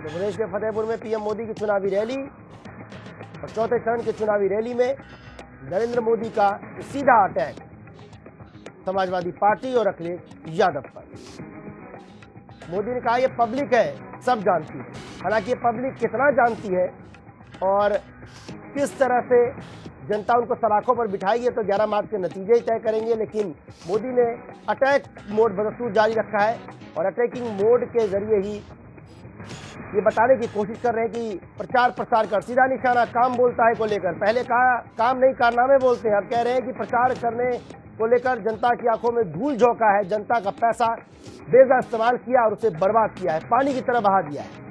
उत्तर प्रदेश के फतेहपुर में पीएम मोदी की चुनावी रैली और चौथे चरण की चुनावी रैली में नरेंद्र मोदी का सीधा अटैक समाजवादी पार्टी और अखिलेश यादव पर। मोदी ने कहा यह पब्लिक है, सब जानती है। हालांकि ये पब्लिक कितना जानती है और किस तरह से जनता उनको सलाखों पर बिठाएगी तो 11 मार्च के नतीजे ही तय करेंगे। लेकिन मोदी ने अटैक मोड बदस्तूर जारी रखा है और अटैकिंग मोड के जरिए ही ये बताने की कोशिश कर रहे हैं कि प्रचार प्रसार कर सीधा निशाना काम बोलता है को लेकर। पहले कहा काम नहीं कारनामे बोलते हैं, अब कह रहे हैं कि प्रचार करने को लेकर जनता की आंखों में धूल झोंका है, जनता का पैसा बेजा इस्तेमाल किया और उसे बर्बाद किया है, पानी की तरह बहा दिया है।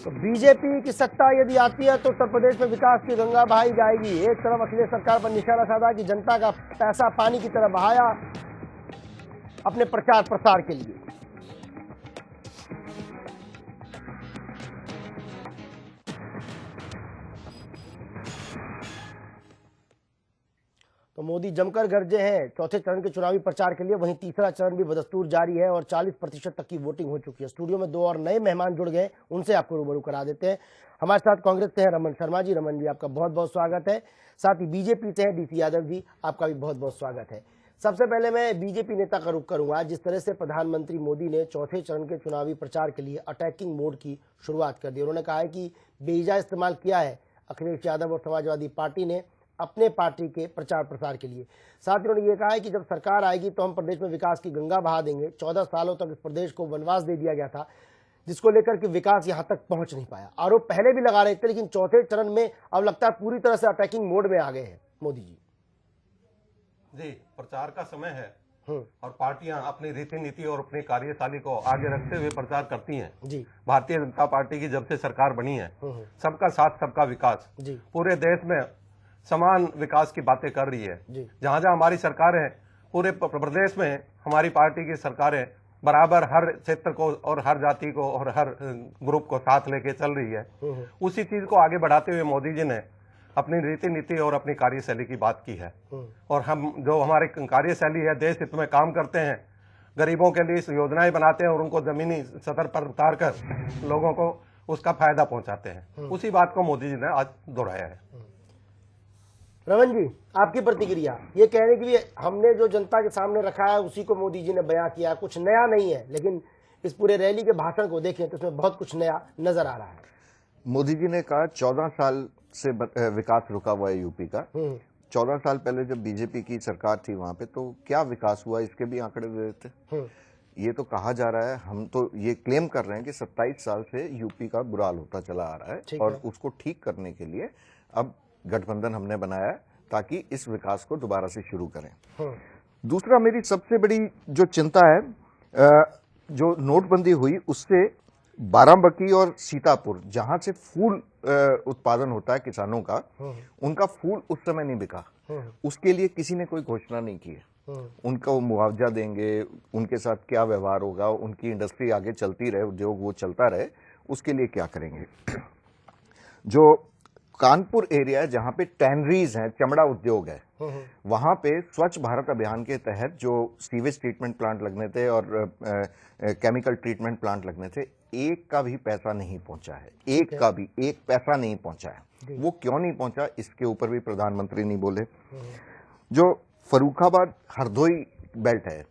तो बीजेपी की सत्ता यदि आती है तो उत्तर प्रदेश में विकास की गंगा बहाई जाएगी। एक तरफ अखिलेश सरकार पर निशाना साधा कि जनता का पैसा पानी की तरह बहाया अपने प्रचार प्रसार के लिए। तो मोदी जमकर गरजे हैं चौथे चरण के चुनावी प्रचार के लिए। वहीं तीसरा चरण भी बदस्तूर जारी है और 40% तक की वोटिंग हो चुकी है। स्टूडियो में 2 और नए मेहमान जुड़ गए, उनसे आपको रूबरू करा देते हैं। हमारे साथ कांग्रेस से हैं रमन शर्मा जी। रमन जी, आपका बहुत बहुत स्वागत है। साथ ही बीजेपी से हैं डीसी यादव जी, आपका भी बहुत बहुत स्वागत है। सबसे पहले मैं बीजेपी नेता का रुख करूंगा। जिस तरह से प्रधानमंत्री मोदी ने चौथे चरण के चुनावी प्रचार के लिए अटैकिंग मोड की शुरुआत कर दी। उन्होंने कहा है कि बेइजा इस्तेमाल किया है अखिलेश यादव और समाजवादी पार्टी ने अपने पार्टी के प्रचार प्रसार के लिए। साथ ही उन्होंने ये कहा है कि जब सरकार आएगी तो हम प्रदेश में विकास की गंगा बहा देंगे। 14 सालों तक इस प्रदेश को वनवास दे दिया गया था, जिसको लेकर कि विकास यहां तक पहुंच नहीं पाया। आरोप पहले भी लगा रहे थे, लेकिन चौथे चरण में अब लगता है पूरी तरह से अटैकिंग मोड में आ गए हैं मोदी जी। जी, प्रचार का समय है और पार्टियां अपनी रीति नीति और अपनी कार्यशैली को आगे रखते हुए प्रचार करती हैं। जी, भारतीय जनता पार्टी की जब से सरकार बनी है, सबका साथ सबका विकास, जी, पूरे देश में समान विकास की बातें कर रही है। जहां जहां हमारी सरकार है, पूरे प्रदेश में हमारी पार्टी की सरकारें बराबर हर क्षेत्र को और हर जाति को और हर ग्रुप को साथ लेके चल रही है। उसी चीज को आगे बढ़ाते हुए मोदी जी ने अपनी रीति नीति और अपनी कार्यशैली की बात की है। और हम जो हमारी कार्यशैली है, देश हित में काम करते हैं, गरीबों के लिए योजनाएं बनाते हैं और उनको जमीनी सतह पर उतार कर लोगों को उसका फायदा पहुंचाते हैं। उसी बात को मोदी जी ने आज दोहराया है। रमन जी, आपकी प्रतिक्रिया। ये कहने के लिए हमने जो जनता के सामने रखा है उसी को मोदी जी ने बयां किया, कुछ नया नहीं है। लेकिन इस पूरे रैली के भाषण को देखें तो उसमें बहुत कुछ नया नजर आ रहा है। मोदी जी ने कहा 14 साल से विकास रुका हुआ है यूपी का। 14 साल पहले जब बीजेपी की सरकार थी वहां पे तो क्या विकास हुआ, इसके भी आंकड़े दे देते। ये तो कहा जा रहा है, हम तो ये क्लेम कर रहे हैं कि 27 साल से यूपी का बुरा हाल होता चला आ रहा है और उसको ठीक करने के लिए अब गठबंधन हमने बनाया है ताकि इस विकास को दोबारा से शुरू करें। दूसरा, मेरी सबसे बड़ी जो चिंता है, जो नोटबंदी हुई उससे बाराबंकी और सीतापुर, जहां से फूल उत्पादन होता है किसानों का, उनका फूल उस समय नहीं बिका। उसके लिए किसी ने कोई घोषणा नहीं की है। उनको मुआवजा देंगे, उनके साथ क्या व्यवहार होगा, उनकी इंडस्ट्री आगे चलती रहे, उद्योग वो चलता रहे, उसके लिए क्या करेंगे। जो कानपुर एरिया है जहां पे टैनरीज हैं, चमड़ा उद्योग है, वहां पे स्वच्छ भारत अभियान के तहत जो सीवेज ट्रीटमेंट प्लांट लगने थे और केमिकल ट्रीटमेंट प्लांट लगने थे, एक का भी पैसा नहीं पहुंचा है। एक का भी एक पैसा नहीं पहुंचा है। वो क्यों नहीं पहुंचा, इसके ऊपर भी प्रधानमंत्री नहीं बोले। जो फर्रुखाबाद हरदोई बेल्ट है,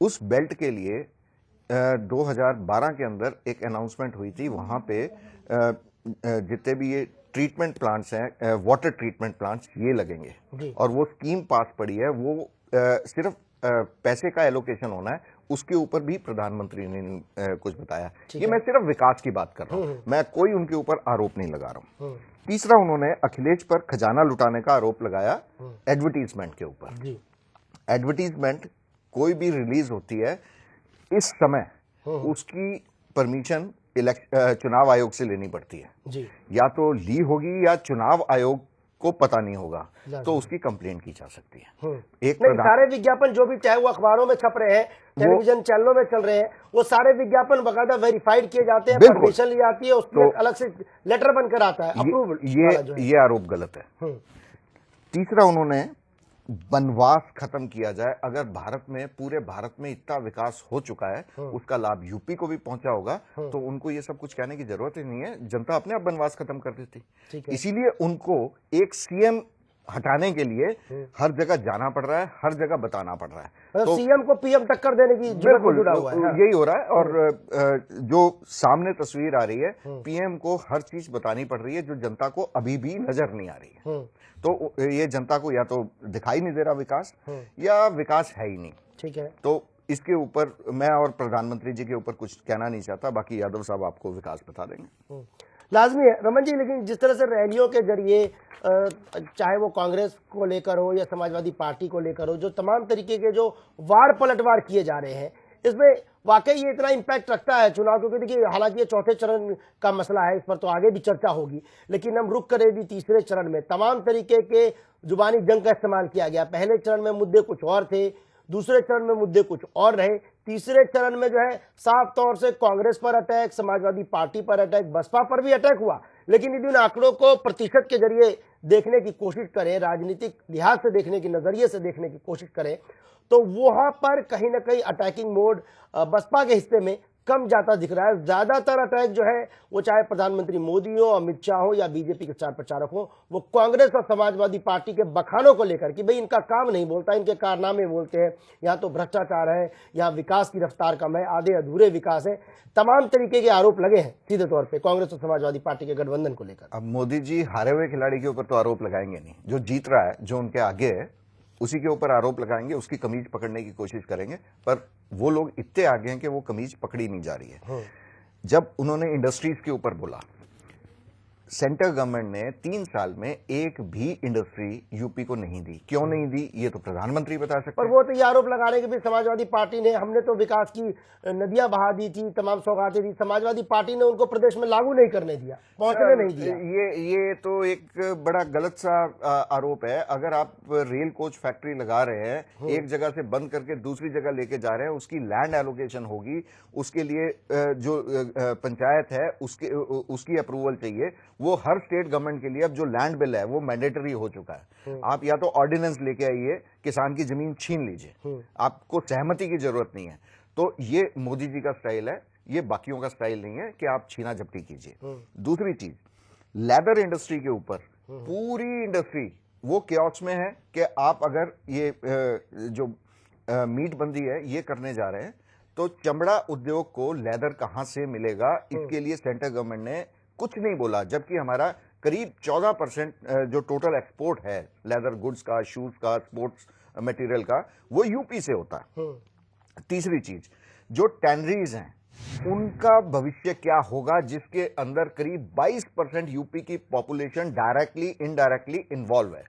उस बेल्ट के लिए 2012 के अंदर एक अनाउंसमेंट हुई थी। वहां पे जितने भी ये ट्रीटमेंट प्लांट्स हैं, वाटर ट्रीटमेंट प्लांट्स, ये लगेंगे और वो स्कीम पास पड़ी है। वो सिर्फ पैसे का एलोकेशन होना है, उसके ऊपर भी प्रधानमंत्री ने कुछ बताया। ये मैं सिर्फ विकास की बात कर रहा हूं, मैं कोई उनके ऊपर आरोप नहीं लगा रहा हूं। तीसरा, उन्होंने अखिलेश पर खजाना लुटाने का आरोप लगाया एडवर्टीजमेंट के ऊपर। एडवर्टीजमेंट कोई भी रिलीज होती है, इस समय उसकी परमिशन चुनाव आयोग से लेनी पड़ती है जी। या तो ली होगी या चुनाव आयोग को पता नहीं होगा तो उसकी कंप्लेंट की जा सकती है। एक नहीं, सारे विज्ञापन जो भी चाहे वो अखबारों में छप रहे हैं, टेलीविजन चैनलों में चल रहे हैं, वो सारे विज्ञापन बकायदा वेरीफाइड किए जाते हैं, परमिशन ली जाती है, उसमें तो अलग से लेटर बनकर आता है अप्रूवल। ये आरोप गलत है। तीसरा, उन्होंने वनवास खत्म किया जाए। अगर भारत में, पूरे भारत में इतना विकास हो चुका है, उसका लाभ यूपी को भी पहुंचा होगा, तो उनको ये सब कुछ कहने की जरूरत ही नहीं है। जनता अपने आप वनवास खत्म कर देती। इसीलिए उनको एक सीएम हटाने के लिए हर जगह जाना पड़ रहा है, हर जगह बताना पड़ रहा है। तो सीएम को पीएम टक्कर देने की बिल्कुल जुड़ा हुआ है। यही हो रहा है। और जो सामने तस्वीर आ रही है, पीएम को हर चीज बतानी पड़ रही है जो जनता को अभी भी नजर नहीं आ रही है। तो ये जनता को या तो दिखाई नहीं दे रहा विकास, या विकास है ही नहीं। ठीक है। तो इसके ऊपर मैं और प्रधानमंत्री जी के ऊपर कुछ कहना नहीं चाहता, बाकी यादव साहब आपको विकास बता देंगे। लाजमी है रमन जी, लेकिन जिस तरह से रैलियों के जरिए चाहे वो कांग्रेस को लेकर हो या समाजवादी पार्टी को लेकर हो, जो तमाम तरीके के जो वार पलटवार किए जा रहे हैं, इसमें वाकई ये इतना इम्पैक्ट रखता है चुनाव? क्योंकि देखिए, हालांकि ये चौथे चरण का मसला है, इस पर तो आगे भी चर्चा होगी, लेकिन हम रुक करें भी तीसरे चरण में तमाम तरीके के जुबानी जंग का इस्तेमाल किया गया। पहले चरण में मुद्दे कुछ और थे, दूसरे चरण में मुद्दे कुछ और रहे, तीसरे चरण में जो है साफ तौर से कांग्रेस पर अटैक, समाजवादी पार्टी पर अटैक, बसपा पर भी अटैक हुआ। लेकिन यदि उन आंकड़ों को प्रतिशत के जरिए देखने की कोशिश करें, राजनीतिक लिहाज से देखने की, नजरिए से देखने की कोशिश करें, तो वहां पर कहीं ना कहीं अटैकिंग मोड बसपा के हिस्से में कम जाता दिख रहा है। ज्यादातर अटैक जो है वो चाहे प्रधानमंत्री मोदी हो, अमित शाह हो या बीजेपी के स्टार प्रचारक हो, वो कांग्रेस और समाजवादी पार्टी के बखानों को लेकर कि भाई इनका काम नहीं बोलता, इनके कारनामे बोलते हैं, यहाँ तो भ्रष्टाचार है, यहाँ विकास की रफ्तार कम है, आधे अधूरे विकास है, तमाम तरीके के आरोप लगे हैं सीधे तौर पे कांग्रेस और समाजवादी पार्टी के गठबंधन को लेकर। अब मोदी जी हारे हुए खिलाड़ी के ऊपर तो आरोप लगाएंगे नहीं, जो जीत रहा है, जो उनके आगे है, उसी के ऊपर आरोप लगाएंगे, उसकी कमीज पकड़ने की कोशिश करेंगे। पर वो लोग इतने आगे हैं कि वो कमीज पकड़ी नहीं जा रही है। जब उन्होंने इंडस्ट्रीज के ऊपर बोला, सेंट्रल गवर्नमेंट ने 3 साल में एक भी इंडस्ट्री यूपी को नहीं दी। क्यों नहीं दी, ये तो प्रधानमंत्री बता सकते हैं। और वो तो ये आरोप लगा रहे हैं कि समाजवादी पार्टी ने, हमने तो विकास की नदियां बहा दी थी, तमाम सौगातें दी, समाजवादी पार्टी ने उनको प्रदेश में लागू नहीं करने दिया, पहुंचने नहीं दिया। ये तो एक बड़ा गलत सा आरोप है। अगर आप रेल कोच फैक्ट्री लगा रहे हैं, एक जगह से बंद करके दूसरी जगह लेके जा रहे हैं, उसकी लैंड एलोकेशन होगी, उसके लिए जो पंचायत है उसकी अप्रूवल चाहिए। वो हर स्टेट गवर्नमेंट के लिए अब जो लैंड बिल है वो मैंडेटरी हो चुका है। आप या तो ऑर्डिनेंस लेके आइए, किसान की जमीन छीन लीजिए, आपको सहमति की जरूरत नहीं है। तो ये मोदी जी का स्टाइल है, ये बाकियों का स्टाइल नहीं है कि आप छीना झपटी कीजिए। दूसरी चीज, लेदर इंडस्ट्री के ऊपर पूरी इंडस्ट्री वो क्योस में है कि आप अगर ये जो मीट बंदी है ये करने जा रहे हैं, तो चमड़ा उद्योग को लेदर कहां से मिलेगा, इसके लिए सेंट्रल गवर्नमेंट ने कुछ नहीं बोला। जबकि हमारा करीब 14% जो टोटल एक्सपोर्ट है लेदर गुड्स का, शूज का, स्पोर्ट्स मटेरियल का, वो यूपी से होता है। तीसरी चीज, जो टैनरीज हैं उनका भविष्य क्या होगा, जिसके अंदर करीब 22% यूपी की पॉपुलेशन डायरेक्टली इनडायरेक्टली इन्वॉल्व है।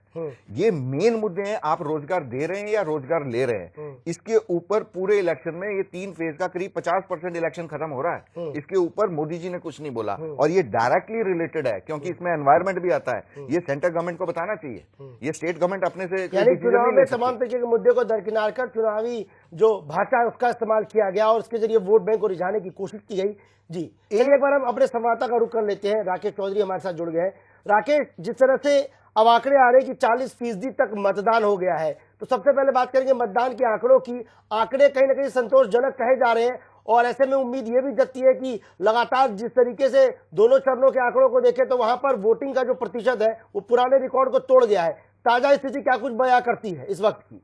ये मेन मुद्दे हैं। आप रोजगार दे रहे हैं या रोजगार ले रहे हैं, इसके ऊपर पूरे इलेक्शन में, ये 3 फेज का करीब 50% इलेक्शन खत्म हो रहा है, इसके ऊपर मोदी जी ने कुछ नहीं बोला। और ये डायरेक्टली रिलेटेड है क्योंकि इसमें एनवायरमेंट भी आता है। ये सेंट्रल गवर्नमेंट को बताना चाहिए, ये स्टेट गवर्नमेंट अपने से चुनाव में तमाम तरीके के मुद्दे को दरकिनार कर चुनावी जो भाषा है उसका इस्तेमाल किया गया और उसके जरिए वोट बैंक को रिझाने की कोशिश की गई। जी, एक बार हम अपने संवाददाता का रुख कर लेते हैं। राकेश चौधरी हमारे साथ जुड़ गए। राकेश, जिस तरह से अब आंकड़े आ रहे हैं कि 40% तक मतदान हो गया है, तो सबसे पहले बात करेंगे मतदान के आंकड़ों की। आंकड़े कहीं ना कहीं संतोषजनक कहे जा रहे हैं और ऐसे में उम्मीद ये भी जतती है कि लगातार जिस तरीके से दोनों चरणों के आंकड़ों को देखें तो वहां पर वोटिंग का जो प्रतिशत है वो पुराने रिकॉर्ड को तोड़ गया है। ताजा स्थिति क्या कुछ बयां करती है इस वक्त की?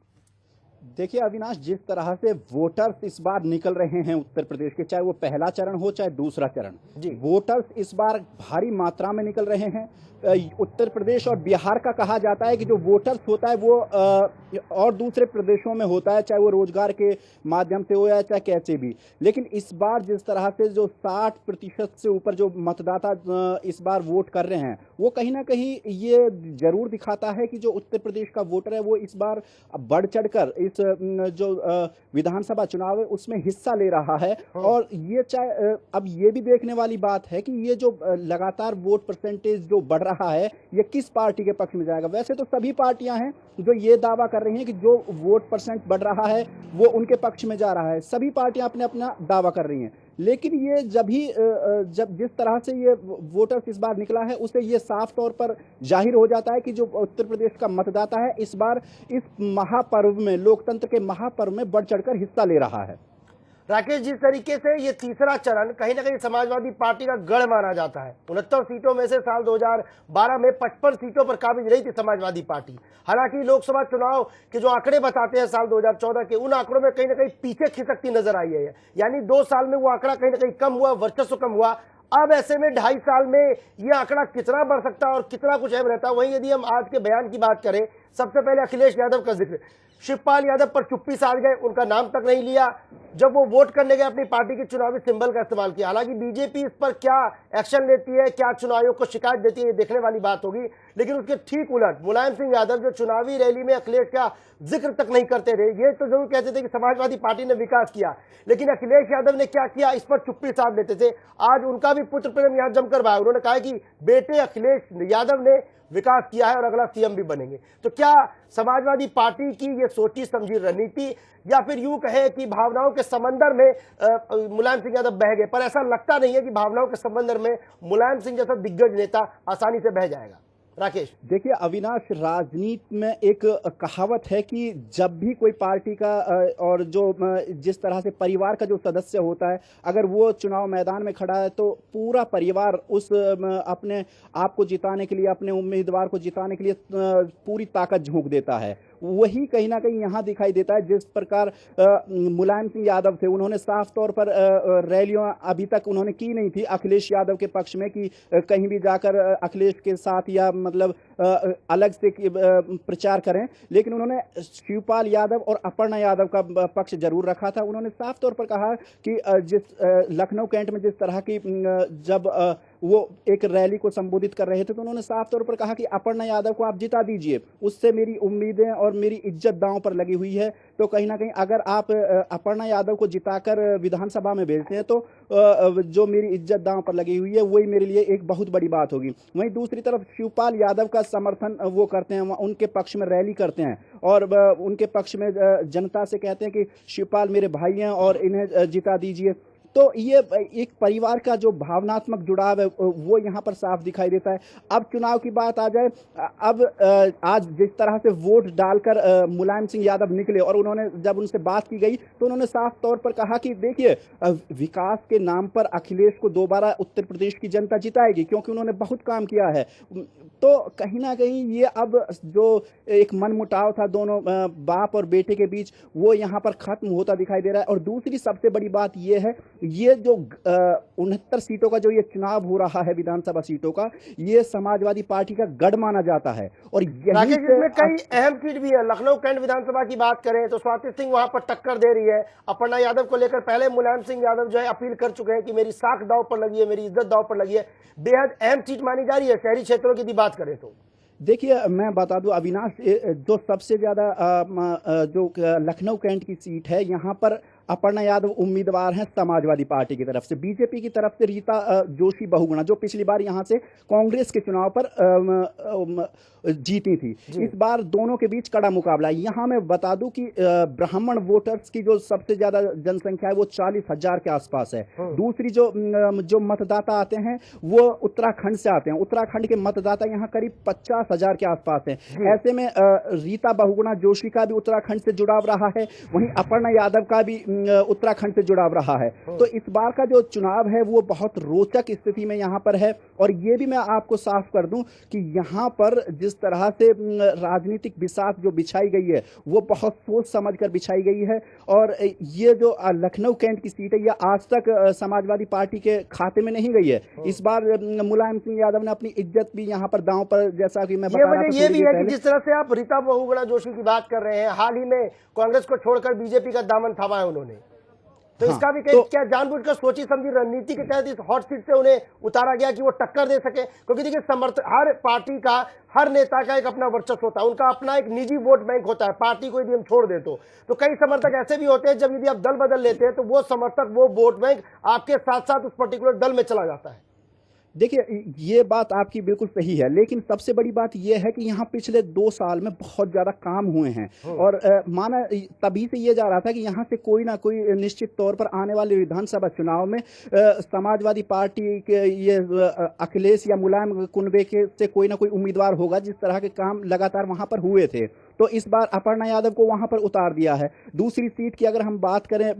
देखिए अविनाश, जिस तरह से वोटर्स इस बार निकल रहे हैं उत्तर प्रदेश के, चाहे वो पहला चरण हो चाहे दूसरा चरण, वोटर्स इस बार भारी मात्रा में निकल रहे हैं। उत्तर प्रदेश और बिहार का कहा जाता है कि जो वोटर्स होता है वो और दूसरे प्रदेशों में होता है, चाहे वो रोजगार के माध्यम से हो या चाहे कैसे भी। लेकिन इस बार जिस तरह से जो 60% से ऊपर जो मतदाता इस बार वोट कर रहे हैं, वो कहीं ना कहीं ये जरूर दिखाता है कि जो उत्तर प्रदेश का वोटर है वो इस बार बढ़ चढ़कर इस जो विधानसभा चुनाव है उसमें हिस्सा ले रहा है। और ये चाहे अब ये भी देखने वाली बात है कि ये जो लगातार वोट परसेंटेज जो बढ़ रहा है ये किस पार्टी के पक्ष में जाएगा। वैसे तो सभी पार्टियां हैं जो ये दावा कर रही हैं कि जो वोट परसेंट बढ़ रहा है वो उनके पक्ष में जा रहा है, सभी पार्टियां अपने अपना दावा कर रही हैं। लेकिन ये जब जिस तरह से ये वोटर्स इस बार निकला है उसे ये साफ तौर पर जाहिर हो जाता है कि जो उत्तर प्रदेश का मतदाता है इस बार इस महापर्व में, लोकतंत्र के महापर्व में बढ़ चढ़कर हिस्सा ले रहा है। राकेश, जिस तरीके से ये तीसरा चरण कहीं ना कहीं समाजवादी पार्टी का गढ़ माना जाता है, 69 सीटों में से साल 2012 में 55 सीटों पर काबिज रही थी समाजवादी पार्टी। हालांकि लोकसभा चुनाव के जो आंकड़े बताते हैं साल 2014 के, उन आंकड़ों में कहीं ना कहीं पीछे खिसकती नजर आई है, यानी 2 साल में वो आंकड़ा कहीं ना कहीं कम हुआ, वर्चस्व कम हुआ। अब ऐसे में 2.5 साल में ये आंकड़ा कितना बढ़ सकता है और कितना कुछ अहम रहता है। वहीं यदि हम आज के बयान की बात करें, सबसे पहले अखिलेश यादव का जिक्र, शिवपाल यादव पर चुप्पी साध गए, उनका नाम तक नहीं लिया। जब वो वोट करने गए अपनी पार्टी के चुनावी सिंबल का इस्तेमाल किया। हालांकि बीजेपी इस पर क्या एक्शन लेती है, क्या चुनाव आयोग को शिकायत देती है, ये देखने वाली बात होगी। लेकिन उसके ठीक उलट मुलायम सिंह यादव जो चुनावी रैली में अखिलेश का जिक्र तक नहीं करते थे, ये तो जरूर कहते थे कि समाजवादी पार्टी ने विकास किया, लेकिन अखिलेश यादव ने क्या किया इस पर चुप्पी साध लेते थे। आज उनका भी पुत्र प्रेम यहां जमकर बहा। उन्होंने कहा कि बेटे अखिलेश यादव ने विकास किया है और अगला सीएम भी बनेंगे। तो क्या समाजवादी पार्टी की ये सोची समझी रणनीति, या फिर यूं कहे कि भावनाओं के समंदर में मुलायम सिंह यादव बह गए? पर ऐसा लगता नहीं है कि भावनाओं के समंदर में मुलायम सिंह जैसा दिग्गज नेता आसानी से बह जाएगा। राकेश, देखिए अविनाश, राजनीति में एक कहावत है कि जब भी कोई पार्टी का और जो जिस तरह से परिवार का जो सदस्य होता है, अगर वो चुनाव मैदान में खड़ा है तो पूरा परिवार उस अपने आप को जिताने के लिए, अपने उम्मीदवार को जिताने के लिए पूरी ताकत झोंक देता है। वही कहीं ना कहीं यहाँ दिखाई देता है। जिस प्रकार मुलायम सिंह यादव थे, उन्होंने साफ तौर पर रैलियां अभी तक उन्होंने की नहीं थी अखिलेश यादव के पक्ष में कि कहीं भी जाकर अखिलेश के साथ या मतलब अलग से प्रचार करें, लेकिन उन्होंने शिवपाल यादव और अपर्णा यादव का पक्ष जरूर रखा था। उन्होंने साफ तौर पर कहा कि जिस लखनऊ कैंट में जिस तरह की जब वो एक रैली को संबोधित कर रहे थे तो उन्होंने साफ तौर पर कहा कि अपर्णा यादव को आप जिता दीजिए, उससे मेरी उम्मीदें और मेरी इज्जत दांव पर लगी हुई है। तो कहीं ना कहीं अगर आप अपर्णा यादव को जिताकर विधानसभा में भेजते हैं तो जो मेरी इज्जत दांव पर लगी हुई है वही मेरे लिए एक बहुत बड़ी बात होगी। वहीं दूसरी तरफ शिवपाल यादव का समर्थन वो करते हैं, उनके पक्ष में रैली करते हैं और उनके पक्ष में जनता से कहते हैं कि शिवपाल मेरे भाई हैं और इन्हें जिता दीजिए। तो ये एक परिवार का जो भावनात्मक जुड़ाव है वो यहाँ पर साफ दिखाई देता है। अब चुनाव की बात आ जाए, अब आज जिस तरह से वोट डालकर मुलायम सिंह यादव निकले और उन्होंने जब उनसे बात की गई तो उन्होंने साफ तौर पर कहा कि देखिए विकास के नाम पर अखिलेश को दोबारा उत्तर प्रदेश की जनता जिताएगी क्योंकि उन्होंने बहुत काम किया है। तो कहीं ना कहीं ये अब जो एक मनमुटाव था दोनों बाप और बेटे के बीच वो यहाँ पर खत्म होता दिखाई दे रहा है। और दूसरी सबसे बड़ी बात ये है, ये जो 69 सीटों का जो ये चुनाव हो रहा है विधानसभा सीटों का, ये समाजवादी पार्टी का गढ़ माना जाता है। और राकेश, इसमें कई अहम सीट भी है। लखनऊ कैंट विधानसभा की बात करें तो स्वाति सिंह वहां पर टक्कर दे रही है। अपर्णा यादव को लेकर पहले मुलायम सिंह यादव जो है अपील कर चुके हैं कि मेरी साख दांव पर लगी है, मेरी इज्जत दांव पर लगी है। बेहद अहम सीट मानी जा रही है शहरी क्षेत्रों की बात करें तो। देखिए मैं बता दूं अविनाश, जो सबसे ज्यादा जो लखनऊ कैंट की सीट है यहाँ पर अपर्णा यादव उम्मीदवार हैं समाजवादी पार्टी की तरफ से। बीजेपी की तरफ से रीता जोशी बहुगुणा जो पिछली बार यहाँ से कांग्रेस के चुनाव पर जीती थी, इस बार दोनों के बीच कड़ा मुकाबला है। यहाँ मैं बता दूं कि ब्राह्मण वोटर्स की जो सबसे ज्यादा जनसंख्या है वो 40,000 के आसपास है। दूसरी जो मतदाता आते हैं वो उत्तराखंड से आते हैं। उत्तराखंड के मतदाता यहाँ करीब 50,000 के आसपास है। ऐसे में रीता बहुगुणा जोशी का भी उत्तराखंड से जुड़ाव रहा है, वहीं अपर्णा यादव का भी उत्तराखंड से जुड़ाव रहा है। तो इस बार का जो चुनाव है वो बहुत रोचक स्थिति में यहाँ पर है। और ये भी मैं आपको साफ कर दूं कि यहाँ पर जिस तरह से राजनीतिक बिसात जो बिछाई गई है वो बहुत सोच समझकर बिछाई गई है। और ये जो लखनऊ कैंट की सीट है यह आज तक समाजवादी पार्टी के खाते में नहीं गई है। इस बार मुलायम सिंह यादव ने अपनी इज्जत भी यहाँ पर दांव पर, जैसा कि मैं बता रहा था, ये भी है कि जिस तरह से आप रीता बहुगुणा जोशी की बात कर रहे हैं, हाल ही में कांग्रेस को छोड़कर बीजेपी का दामन थामा है उन्होंने। तो हाँ, इसका भी कहीं क्या जानबूझकर सोची समझी रणनीति के तहत इस हॉट सीट से उन्हें उतारा गया कि वो टक्कर दे सके? क्योंकि देखिए हर पार्टी का, हर नेता का एक अपना वर्चस्व होता है, उनका अपना एक निजी वोट बैंक होता है। पार्टी को यदि हम छोड़ दे तो कई समर्थक ऐसे भी होते हैं, जब यदि आप दल बदल लेते हैं तो वो समर्थक, वो वोट बैंक आपके साथ साथ उस पर्टिकुलर दल में चला जाता है। देखिए, ये बात आपकी बिल्कुल सही है, लेकिन सबसे बड़ी बात यह है कि यहाँ पिछले 2 साल में बहुत ज्यादा काम हुए हैं और माना तभी से ये जा रहा था कि यहाँ से कोई ना कोई निश्चित तौर पर आने वाले विधानसभा चुनाव में समाजवादी पार्टी के ये अखिलेश या मुलायम कुनबे के से कोई ना कोई उम्मीदवार होगा, जिस तरह के काम लगातार वहां पर हुए थे। तो इस बार अपर्णा यादव को वहां पर उतार दिया है। दूसरी सीट की अगर हम बात करें,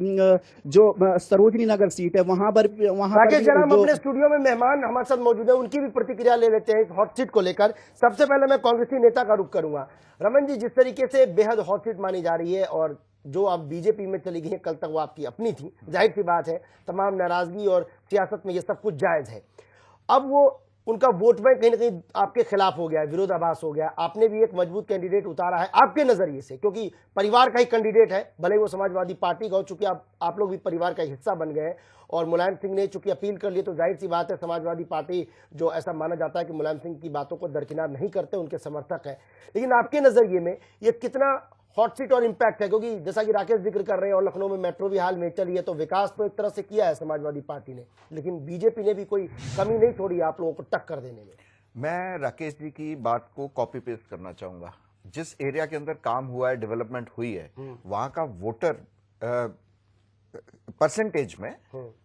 जो सरोजनी नगर सीट है, वहां पर अपने स्टूडियो में मेहमान हमारे साथ मौजूद है, उनकी भी प्रतिक्रिया ले लेते हैं इस हॉट सीट को लेकर। सबसे पहले मैं कांग्रेसी नेता का रुख करूंगा। रमन जी, जिस तरीके से बेहद हॉट सीट मानी जा रही है और जो आप बीजेपी में चली गई है, कल तक वो आपकी अपनी थी, जाहिर सी बात है तमाम नाराजगी और सियासत में ये सब कुछ जायज है। अब वो उनका वोट बैंक कहीं ना कहीं आपके खिलाफ हो गया है, विरोधाभास हो गया। आपने भी एक मजबूत कैंडिडेट उतारा है आपके नजरिए से, क्योंकि परिवार का ही कैंडिडेट है, भले वो समाजवादी पार्टी का हो, चूंकि आप लोग भी परिवार का हिस्सा बन गए और मुलायम सिंह ने चूंकि अपील कर ली, तो जाहिर सी बात है समाजवादी पार्टी, जो ऐसा माना जाता है कि मुलायम सिंह की बातों को दरकिनार नहीं करते, उनके समर्थक है। लेकिन आपके नजरिए में ये कितना हॉट सीट और इंपैक्ट है? क्योंकि जैसा कि राकेश जिक्र कर रहे हैं, और लखनऊ में मेट्रो भी हाल में चली है, तो विकास तो एक तरह से किया है समाजवादी पार्टी ने, लेकिन बीजेपी ने भी कोई कमी नहीं छोड़ी आप लोगों को टक्कर देने में। मैं राकेश जी की बात को कॉपी पेस्ट करना चाहूंगा। जिस एरिया के अंदर काम हुआ है, डेवलपमेंट हुई है, वहां का वोटर परसेंटेज में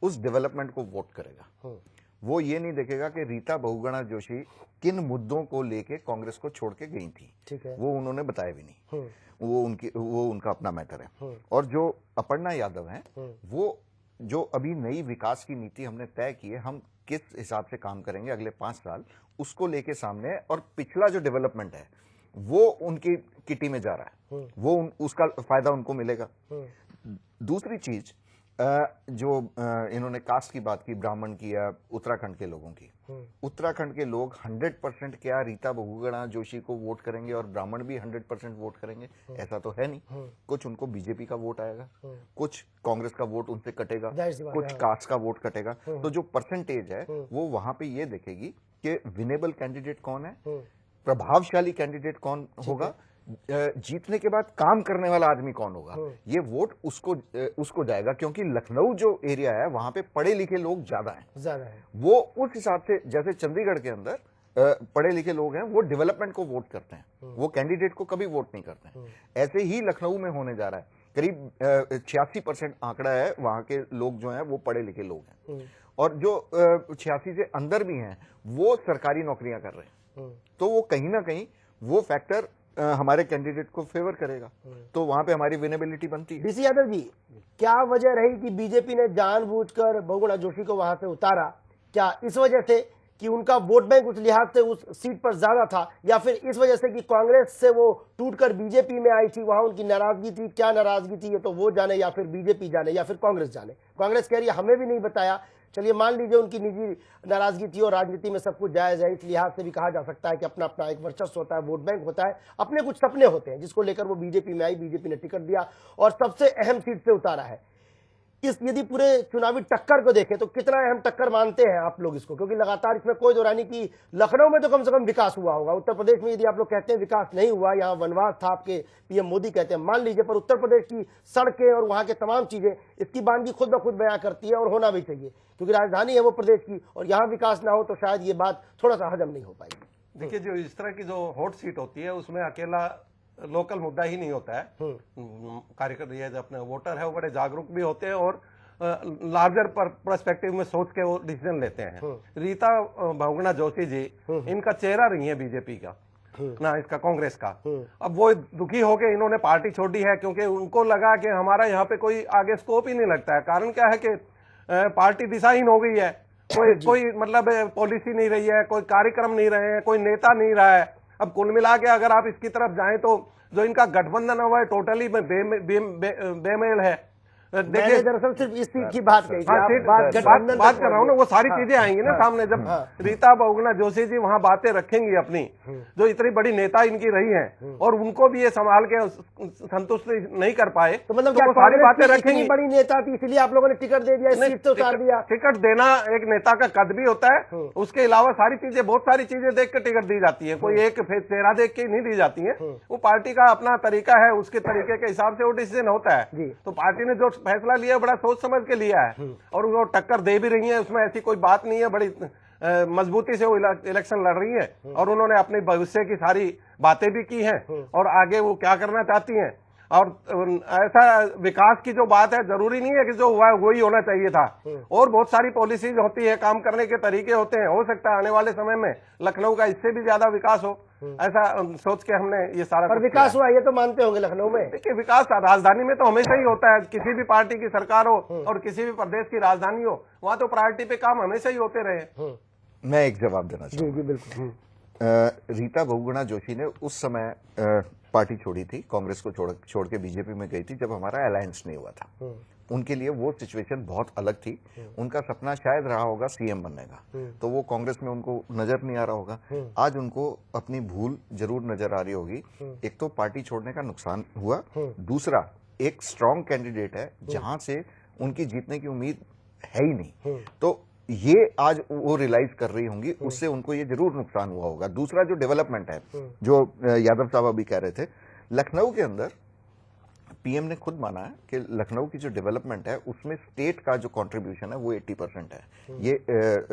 उस डेवलपमेंट को वोट करेगा। वो ये नहीं देखेगा कि रीता बहुगुणा जोशी किन मुद्दों को लेके कांग्रेस को छोड़ के गई थी, ठीक है, वो उन्होंने बताया भी नहीं। वो उनका अपना मैटर है। और जो अपर्णा यादव हैं, वो जो अभी नई विकास की नीति हमने तय की है, हम किस हिसाब से काम करेंगे अगले 5 साल, उसको लेके सामने है। और पिछला जो डेवलपमेंट है वो उनकी किटी में जा रहा है, वो उसका फायदा उनको मिलेगा। दूसरी चीज, जो इन्होंने कास्ट की बात की, ब्राह्मण की या उत्तराखंड के लोगों की, उत्तराखंड के लोग 100% क्या रीता बहुगुणा जोशी को वोट करेंगे और ब्राह्मण भी 100% वोट करेंगे? ऐसा तो है नहीं। कुछ उनको बीजेपी का वोट आएगा, कुछ कांग्रेस का वोट उनसे कटेगा, कुछ कास्ट का वोट कटेगा। तो जो परसेंटेज है वो वहां पे ये देखेगी कि विनेबल कैंडिडेट कौन है, प्रभावशाली कैंडिडेट कौन होगा, जीतने के बाद काम करने वाला आदमी कौन होगा। ये वोट उसको जाएगा, क्योंकि लखनऊ जो एरिया है वहां पे पढ़े लिखे लोग ज्यादा हैं। वो उस हिसाब से, जैसे चंडीगढ़ के अंदर पढ़े लिखे लोग हैं, वो डेवलपमेंट को वोट करते हैं, वो कैंडिडेट को कभी वोट नहीं करते हैं। ऐसे ही लखनऊ में होने जा रहा है। करीब 86% आंकड़ा है, वहां के लोग जो हैं वो पढ़े लिखे लोग हैं, और जो 86 से अंदर भी हैं वो सरकारी नौकरियां कर रहे हैं। तो वो कहीं ना कहीं वो फैक्टर हमारे कैंडिडेट को फेवर करेगा, तो वहां पे हमारी विनेबिलिटी बनती है। डीसी यादव जी, क्या वजह रही कि बीजेपी ने जानबूझकर बहुगुणा जोशी को वहां से उतारा? क्या इस वजह से कि उनका वोट बैंक उस लिहाज से उस सीट पर ज्यादा था, या फिर इस वजह से कि कांग्रेस से वो टूटकर बीजेपी में आई थी, वहां उनकी नाराजगी थी? क्या नाराजगी थी ये तो वो जाने, या फिर बीजेपी जाने, या फिर कांग्रेस जाने। कांग्रेस कह रही है हमें भी नहीं बताया। चलिए मान लीजिए उनकी निजी नाराजगी थी, और राजनीति में सब कुछ जायज है, इस लिहाज से भी कहा जा सकता है कि अपना अपना एक वर्चस्व होता है, वोट बैंक होता है, अपने कुछ सपने होते हैं जिसको लेकर वो बीजेपी में आई, बीजेपी ने टिकट दिया और सबसे अहम सीट से उतारा है। इस यदि पूरे चुनावी टक्कर को देखें तो कितना अहम टक्कर मानते हैं आप लोग इसको? क्योंकि लगातार इसमें कोई दो राय नहीं कि लखनऊ में तो कम से कम विकास हुआ होगा, उत्तर प्रदेश में यदि आप लोग कहते हैं विकास नहीं हुआ, यहाँ वनवास था, आपके पीएम मोदी कहते हैं, मान लीजिए, पर उत्तर प्रदेश की सड़कें और वहां के तमाम चीजें इसकी बानगी खुद ब खुद बयां करती है, और होना भी चाहिए, क्योंकि राजधानी है वो प्रदेश की, और यहाँ विकास ना हो तो शायद ये बात थोड़ा सा हजम नहीं हो पाएगी। देखिए, जो इस तरह की जो हॉट सीट होती है उसमें अकेला लोकल मुद्दा ही नहीं होता है। कार्यकर्ता ये जो अपने वोटर है वो बड़े जागरूक भी होते हैं और लार्जर पर्सपेक्टिव में सोच के वो डिसीजन लेते हैं। रीता बहुगुणा जोशी जी, इनका चेहरा नहीं है बीजेपी का ना इसका कांग्रेस का। अब वो दुखी होके इन्होंने पार्टी छोड़ी है, क्योंकि उनको लगा कि हमारा यहाँ पे कोई आगे स्कोप ही नहीं लगता है। कारण क्या है कि पार्टी दिशाहीन हो गई है, कोई मतलब पॉलिसी नहीं रही है, कोई कार्यक्रम नहीं रहे हैं, कोई नेता नहीं रहा है। अब कुल मिला के अगर आप इसकी तरफ जाएं तो जो इनका गठबंधन हुआ है टोटली बेमेल है। देखिए दरअसल सिर्फ इस सीट की बात कही थी। हाँ, आप सीट बात कर रहा हूँ ना, वो सारी चीजें आएंगी ना सामने जब रीता बहुगुणा जोशी जी वहाँ बातें रखेंगी अपनी, जो इतनी बड़ी नेता इनकी रही हैं और उनको भी ये संभाल के संतुष्ट नहीं कर पाए, तो मतलब वो सारी बातें रखेंगी। इतनी बड़ी नेता थी इसलिए आप लोगों ने टिकट दे दिया, सीट से उतार दिया। टिकट देना एक नेता का कद भी होता है, उसके अलावा सारी चीजें, बहुत सारी चीजें देख के टिकट दी जाती है, कोई एक चेहरा देख के नहीं दी जाती है। वो पार्टी का अपना तरीका है, उसके तरीके के हिसाब से वो डिसीजन होता है। तो पार्टी ने जो फैसला लिया बड़ा सोच समझ के लिया है और वो टक्कर दे भी रही है, उसमें ऐसी कोई बात नहीं है, बड़ी मजबूती से वो इलेक्शन लड़ रही है और उन्होंने अपने भविष्य की सारी बातें भी की हैं और आगे वो क्या करना चाहती हैं। और ऐसा विकास की जो बात है, जरूरी नहीं है कि जो हुआ है वही होना चाहिए था, और बहुत सारी पॉलिसीज होती है, काम करने के तरीके होते हैं, हो सकता है आने वाले समय में लखनऊ का इससे भी ज्यादा विकास हो, ऐसा सोच के हमने ये सारा। पर विकास हुआ ये तो मानते होंगे लखनऊ में? देखिए विकास राजधानी में तो हमेशा ही होता है, किसी भी पार्टी की सरकार हो और किसी भी प्रदेश की राजधानी हो, वहां तो प्रायोरिटी पे काम हमेशा ही होते रहे। मैं एक जवाब देना चाहूँ। जी बिल्कुल। रीता बहुगुणा जोशी ने उस समय पार्टी छोड़ी थी, कांग्रेस को छोड़ के बीजेपी में गई थी जब हमारा अलायंस नहीं हुआ था। उनके लिए वो सिचुएशन बहुत अलग थी। उनका सपना शायद रहा होगा सीएम बनने का, तो वो कांग्रेस में उनको नजर नहीं आ रहा होगा। आज उनको अपनी भूल जरूर नजर आ रही होगी। एक तो पार्टी छोड़ने का नुकसान हुआ, दूसरा एक स्ट्रांग कैंडिडेट है जहां से उनकी जीतने की उम्मीद है ही नहीं, तो ये आज वो रियलाइज कर रही होंगी, उससे उनको ये जरूर नुकसान हुआ होगा। दूसरा जो डेवलपमेंट है, जो यादव साहब अभी कह रहे थे, लखनऊ के अंदर पीएम ने खुद माना है कि लखनऊ की जो डेवलपमेंट है उसमें स्टेट का जो कंट्रीब्यूशन है वो 80% है। ये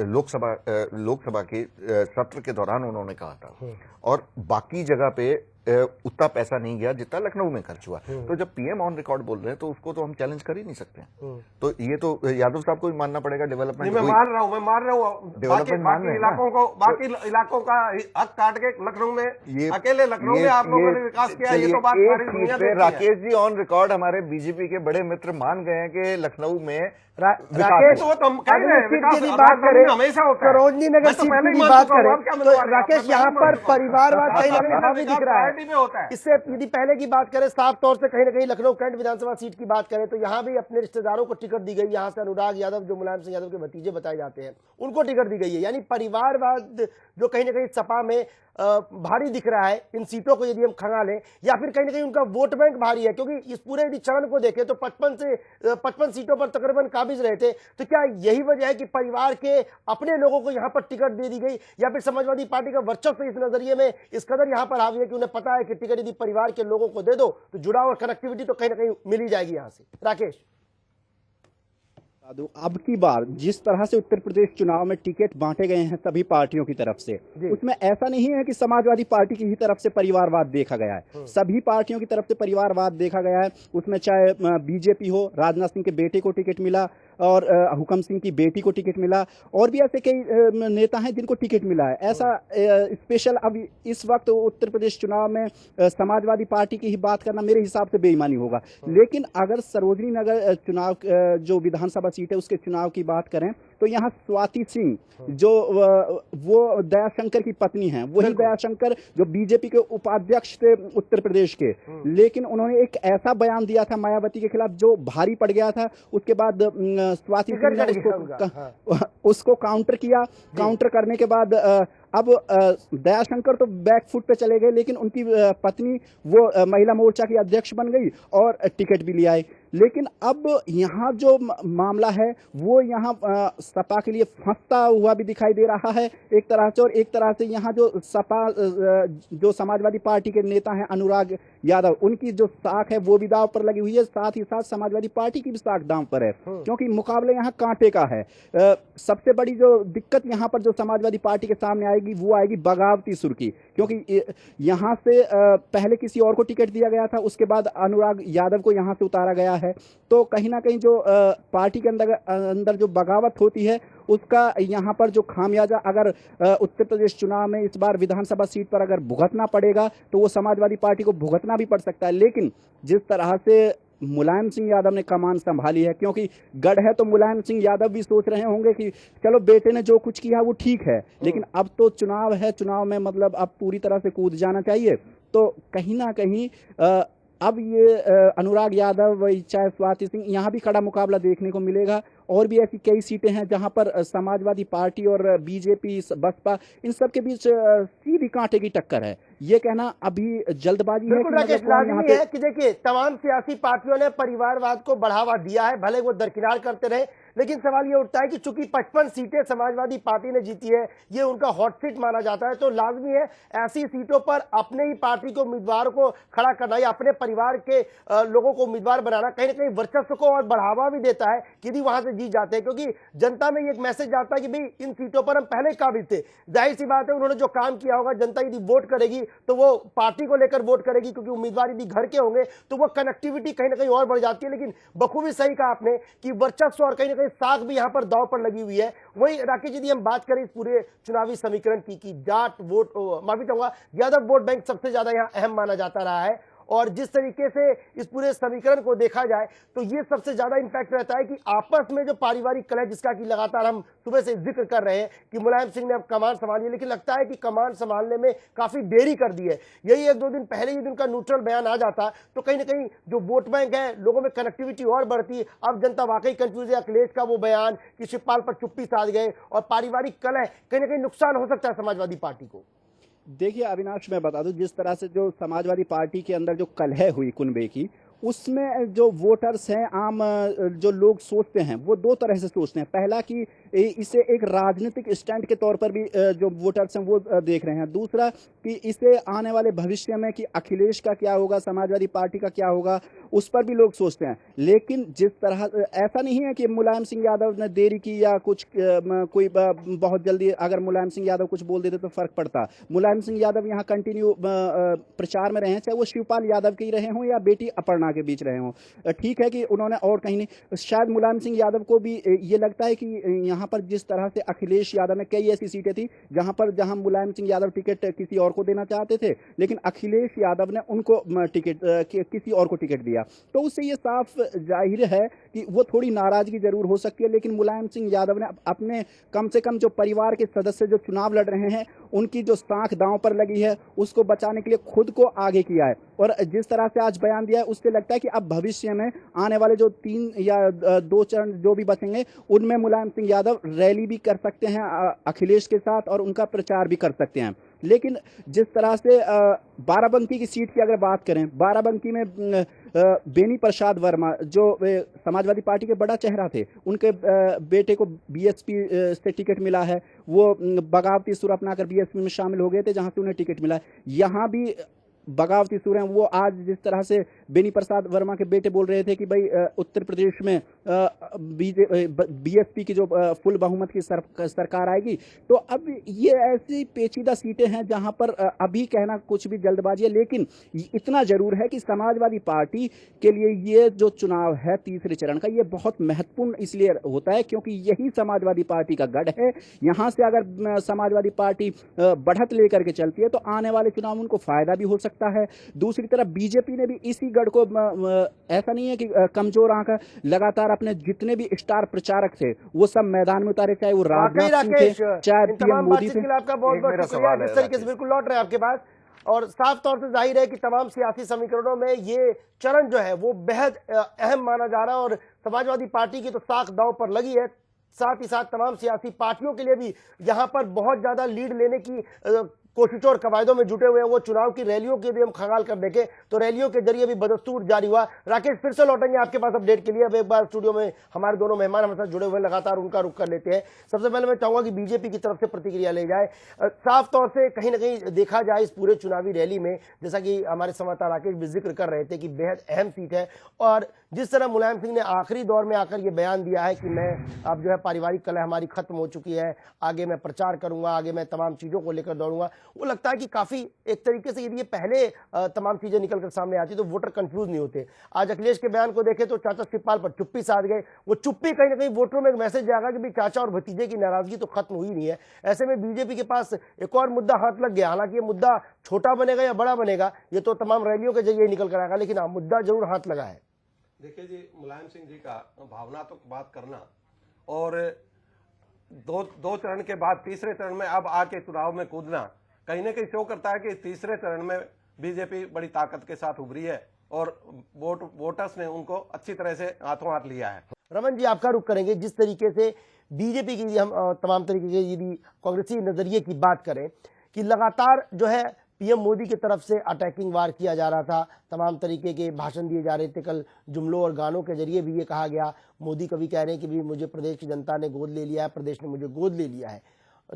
लोकसभा के सत्र के दौरान उन्होंने कहा था, और बाकी जगह पे उतना पैसा नहीं गया जितना लखनऊ में खर्च हुआ। तो जब पीएम ऑन रिकॉर्ड बोल रहे हैं तो उसको तो हम चैलेंज कर ही नहीं सकते। तो ये तो यादव साहब को भी मानना पड़ेगा। डेवलपमेंट मैं मान रहा हूँ बाकी इलाकों का हक काट के लखनऊ में, अकेले लखनऊ में आप लोगों ने विकास किया, ये तो बात सारी दुनिया देखती है। राकेश जी ऑन रिकॉर्ड हमारे बीजेपी के बड़े मित्र मान गए हैं कि लखनऊ में राकेश हमेशा होता है। सरोजनी नगर सीट की बात करें, राकेश यहाँ पर परिवारवाद कहीं ना कहीं हावी दिख रहा है। इससे यदि पहले की बात करें, साफ तौर से कहीं ना कहीं लखनऊ कैंट विधानसभा सीट की बात करें तो यहाँ भी अपने रिश्तेदारों को टिकट दी गई। यहाँ से अनुराग यादव जो मुलायम सिंह यादव के भतीजे बताए जाते हैं, उनको टिकट दी गई है। यानी परिवारवाद जो कहीं ना कहीं सपा में भारी दिख रहा है इन सीटों को यदि हम खंगालें, या फिर कहीं ना कहीं उनका वोट बैंक भारी है, क्योंकि इस पूरे यदि चरण को देखें तो 55 सीटों पर तकरीबन काबिज रहे थे। तो क्या यही वजह है कि परिवार के अपने लोगों को यहां पर टिकट दे दी गई, या फिर समाजवादी पार्टी का वर्चस्व इस नजरिए में इस कदर यहां पर हावी है कि उन्हें पता है कि टिकट यदि परिवार के लोगों को दे दो तो जुड़ाव और कनेक्टिविटी तो कहीं ना कहीं मिल ही जाएगी यहां से? राकेश, अब की बार जिस तरह से उत्तर प्रदेश चुनाव में टिकट बांटे गए हैं सभी पार्टियों की तरफ से, उसमें ऐसा नहीं है कि समाजवादी पार्टी की ही तरफ से परिवारवाद देखा गया है, सभी पार्टियों की तरफ से परिवारवाद देखा गया है। उसमें चाहे बीजेपी हो, राजनाथ सिंह के बेटे को टिकट मिला और हुकम सिंह की बेटी को टिकट मिला, और भी ऐसे कई नेता हैं जिनको टिकट मिला है। ऐसा स्पेशल अब इस वक्त उत्तर प्रदेश चुनाव में समाजवादी पार्टी की ही बात करना मेरे हिसाब से बेईमानी होगा। लेकिन अगर सरोजनी नगर चुनाव जो विधानसभा सीट है उसके चुनाव की बात करें तो यहाँ स्वाति सिंह जो वो दयाशंकर की पत्नी हैं, वही दयाशंकर जो बीजेपी के उपाध्यक्ष थे उत्तर प्रदेश के, लेकिन उन्होंने एक ऐसा बयान दिया था मायावती के खिलाफ जो भारी पड़ गया था। उसके बाद स्वाति सिंह ने उसको काउंटर किया। काउंटर करने के बाद अब दयाशंकर तो बैक फुट पे चले गए, लेकिन उनकी पत्नी वो महिला मोर्चा की अध्यक्ष बन गई और टिकट भी ले आई। लेकिन अब यहाँ जो मामला है वो यहाँ सपा के लिए फंसता हुआ भी दिखाई दे रहा है एक तरह से, और एक तरह से यहाँ जो सपा जो समाजवादी पार्टी के नेता हैं अनुराग यादव, उनकी जो साख है वो भी दांव पर लगी हुई है, साथ ही साथ समाजवादी पार्टी की भी साख दांव पर है, क्योंकि मुकाबले यहाँ कांटे का है। सबसे बड़ी जो दिक्कत यहाँ पर जो समाजवादी पार्टी के सामने आएगी वो आएगी बगावती सुर की, क्योंकि यहाँ से पहले किसी और को टिकट दिया गया था, उसके बाद अनुराग यादव को यहाँ से उतारा गया है। तो कहीं ना कहीं जो पार्टी के अंदर जो बगावत होती है उसका यहाँ पर जो खामियाजा अगर उत्तर प्रदेश चुनाव में इस बार विधानसभा सीट पर अगर भुगतना पड़ेगा तो वो समाजवादी पार्टी को भुगतना भी पड़ सकता है। लेकिन जिस तरह से मुलायम सिंह यादव ने कमान संभाली है, क्योंकि गढ़ है तो मुलायम सिंह यादव भी सोच रहे होंगे कि चलो बेटे ने जो कुछ किया वो ठीक है, लेकिन अब तो चुनाव है, चुनाव में मतलब अब पूरी तरह से कूद जाना चाहिए। तो कहीं ना कहीं अब ये अनुराग यादव चाहे स्वाति सिंह, यहाँ भी कड़ा मुकाबला देखने को मिलेगा। और भी ऐसी कई सीटें हैं जहां पर समाजवादी पार्टी और बीजेपी, बसपा, इन सब के बीच सीधी कांटे की टक्कर है। ये कहना अभी जल्दबाजी है बिल्कुल राकेश, लाजमी है कि देखिए तमाम सियासी पार्टियों ने परिवारवाद को बढ़ावा दिया है, भले वो दरकिनार करते रहे, लेकिन सवाल ये उठता है कि चूंकि 55 सीटें समाजवादी पार्टी ने जीती है, ये उनका हॉट सीट माना जाता है, तो लाजमी है ऐसी सीटों पर अपने ही पार्टी के उम्मीदवार को खड़ा करना या अपने परिवार के लोगों को उम्मीदवार बनाना कहीं ना कहीं वर्चस्व को और बढ़ावा भी देता है कि यदि वहां से जीत जाते हैं, क्योंकि जनता में ये एक मैसेज जाता है कि भाई इन सीटों पर हम पहले काबिल थे। जाहिर सी बात है उन्होंने जो काम किया होगा, जनता यदि वोट करेगी तो वो पार्टी को लेकर वोट करेगी, क्योंकि उम्मीदवार यदि घर के होंगे तो वो कनेक्टिविटी कहीं ना कहीं और बढ़ जाती है। लेकिन बखूबी सही कहा आपने कि वर्चस्व और कहीं ना कहीं साख भी यहां पर दांव पर लगी हुई है। वही राकेश, यदि हम बात करें इस पूरे चुनावी समीकरण की जाट वोट, माफी चाहूंगा, यादव वोट बैंक सबसे ज्यादा यहां अहम माना जाता रहा है, और जिस तरीके से इस पूरे समीकरण को देखा जाए तो ये सबसे ज्यादा इंपैक्ट रहता है कि आपस में जो पारिवारिक कलह जिसका कि लगातार हम सुबह से जिक्र कर रहे हैं कि मुलायम सिंह ने अब कमान संभाली, लेकिन लगता है कि कमान संभालने में काफी देरी कर दी है। यही 1-2 दिन पहले ही उनका न्यूट्रल बयान आ जाता तो कहीं ना कहीं जो वोट बैंक है, लोगों में कनेक्टिविटी और बढ़ती। अब जनता वाकई कंफ्यूज है। अखिलेश का वो बयान कि शिवपाल पर चुप्पी साध गए और पारिवारिक कलह कहीं ना कहीं नुकसान हो सकता है समाजवादी पार्टी को। देखिए अविनाश, मैं बता दूं, जिस तरह से जो समाजवादी पार्टी के अंदर जो कलह हुई कुनबे की, उसमें जो वोटर्स हैं, आम जो लोग सोचते हैं, वो दो तरह से सोचते हैं। पहला कि इसे एक राजनीतिक स्टैंड के तौर पर भी जो वोटर्स हैं वो देख रहे हैं। दूसरा कि इसे आने वाले भविष्य में कि अखिलेश का क्या होगा, समाजवादी पार्टी का क्या होगा, उस पर भी लोग सोचते हैं। लेकिन जिस तरह, ऐसा नहीं है कि मुलायम सिंह यादव ने देरी की या कुछ कोई बहुत जल्दी अगर मुलायम सिंह यादव कुछ बोल देते तो फर्क पड़ता। मुलायम सिंह यादव यहाँ कंटिन्यू प्रचार में रहे हैं, चाहे वो शिवपाल यादव के ही रहे हों या बेटी अपर्णा के बीच रहे हों। ठीक है कि उन्होंने और कहीं नहीं, शायद मुलायम सिंह यादव को भी ये लगता है कि यहाँ पर जिस तरह से अखिलेश यादव में कई ऐसी सीटें थी जहां मुलायम सिंह यादव टिकट किसी और को देना चाहते थे, लेकिन अखिलेश यादव ने उनको टिकट किसी और को टिकट दिया, तो उससे ये साफ जाहिर है कि वो थोड़ी नाराजगी जरूर हो सकती है। लेकिन मुलायम सिंह यादव ने अपने कम से कम जो परिवार के सदस्य जो चुनाव लड़ रहे हैं, उनकी जो साख दांव पर लगी है, उसको बचाने के लिए खुद को आगे किया है। और जिस तरह से आज बयान दिया है, उससे लगता है कि अब भविष्य में आने वाले जो 3 या 2 चरण जो भी बचेंगे, उनमें मुलायम सिंह यादव रैली भी कर सकते हैं अखिलेश के साथ और उनका प्रचार भी कर सकते हैं। लेकिन जिस तरह से बाराबंकी की सीट की अगर बात करें, बाराबंकी में बेनी प्रसाद वर्मा जो समाजवादी पार्टी के बड़ा चेहरा थे, उनके बेटे को बीएसपी से टिकट मिला है। वो बगावती सुर अपनाकर बीएसपी में शामिल हो गए थे, जहां से उन्हें टिकट मिला है। यहाँ भी बगावती सुर हैं। वो आज जिस तरह से बेनी प्रसाद वर्मा के बेटे बोल रहे थे कि भाई उत्तर प्रदेश में बीएसपी की जो फुल बहुमत की सरकार आएगी, तो अब ये ऐसी पेचीदा सीटें हैं जहां पर अभी कहना कुछ भी जल्दबाजी है। लेकिन इतना जरूर है कि समाजवादी पार्टी के लिए ये जो चुनाव है तीसरे चरण का, ये बहुत महत्वपूर्ण इसलिए होता है क्योंकि यही समाजवादी पार्टी का गढ़ है। यहां से अगर समाजवादी पार्टी बढ़त लेकर के चलती है तो आने वाले चुनाव में उनको फायदा भी हो सकता है। दूसरी तरफ बीजेपी ने भी इसी गढ़ को, ऐसा नहीं है कि कमजोर आंका, लगातार अपने जितने भी स्टार प्रचारक थे वो सब मैदान में उतारे, चाहे वो राजनाथ सिंह थे, चाहे पीएम मोदी थे। आपका बहुत बहुत शुक्रिया। जिस तरीके से बिल्कुल लौट रहे हैं आपके पास, और साफ तौर से जाहिर है कि तमाम सियासी समीकरणों में ये चरण जो है वो बेहद अहम माना जा रहा है, और समाजवादी पार्टी की तो साख दांव पर लगी है। साथ ही साथ तमाम सियासी पार्टियों के लिए भी यहां पर बहुत ज्यादा लीड लेने की कोशिशों और कवायदों में जुटे हुए हैं। वो चुनाव की रैलियों की भी हम खंगाल कर देखें तो रैलियों के जरिए भी बदस्तूर जारी हुआ। राकेश, फिर से लौटेंगे आपके पास अपडेट के लिए। अब एक बार स्टूडियो में हमारे दोनों मेहमान हमारे साथ जुड़े हुए, लगातार उनका रुख कर लेते हैं। सबसे पहले मैं चाहूंगा कि बीजेपी की तरफ से प्रतिक्रिया ले जाए। साफ तौर से कहीं ना कहीं देखा जाए इस पूरे चुनावी रैली में, जैसा कि हमारे संवाददाता राकेश भी जिक्र कर रहे थे कि बेहद अहम सीट है, और जिस तरह मुलायम सिंह ने आखिरी दौर में आकर यह बयान दिया है कि मैं अब जो है पारिवारिक कलह हमारी खत्म हो चुकी है, आगे मैं प्रचार करूंगा, आगे मैं तमाम चीजों को लेकर दौड़ूंगा, वो लगता है कि काफी एक तरीके से यदि ये पहले तमाम चीजें निकलकर सामने आती तो वोटर कंफ्यूज नहीं होते। आज अखिलेश के बयान को देखें तो चाचा शिवपाल पर चुप्पी साध गए। वो चुप्पी कहीं ना कहीं वोटरों में एक मैसेज जाएगा कि भाई चाचा और भतीजे की नाराजगी तो खत्म हुई नहीं है। ऐसे में बीजेपी के पास एक और मुद्दा हाथ लग गया। हालांकि ये मुद्दा छोटा बनेगा या बड़ा बनेगा ये तो तमाम रैलियों के जरिए निकल कर आएगा, लेकिन हाँ, मुद्दा जरूर हाथ लगा है। देखिए जी, मुलायम सिंह जी का भावनात्मक बात करना और दो चरण के बाद तीसरे चरण में अब आके चुनाव में कूदना कहीं ना कहीं शो करता है कि तीसरे चरण में बीजेपी बड़ी ताकत के साथ उभरी है और वोटर्स ने उनको अच्छी तरह से हाथों हाथ लिया है। रमन जी, आपका रुख करेंगे। जिस तरीके से बीजेपी की हम तमाम तरीके के यदि कांग्रेसी नजरिए की बात करें कि लगातार जो है पीएम मोदी की तरफ से अटैकिंग वार किया जा रहा था, तमाम तरीके के भाषण दिए जा रहे थे, कल जुमलों और गानों के जरिए भी ये कहा गया, मोदी कभी कह रहे हैं कि भी मुझे प्रदेश की जनता ने गोद ले लिया है, प्रदेश ने मुझे गोद ले लिया है।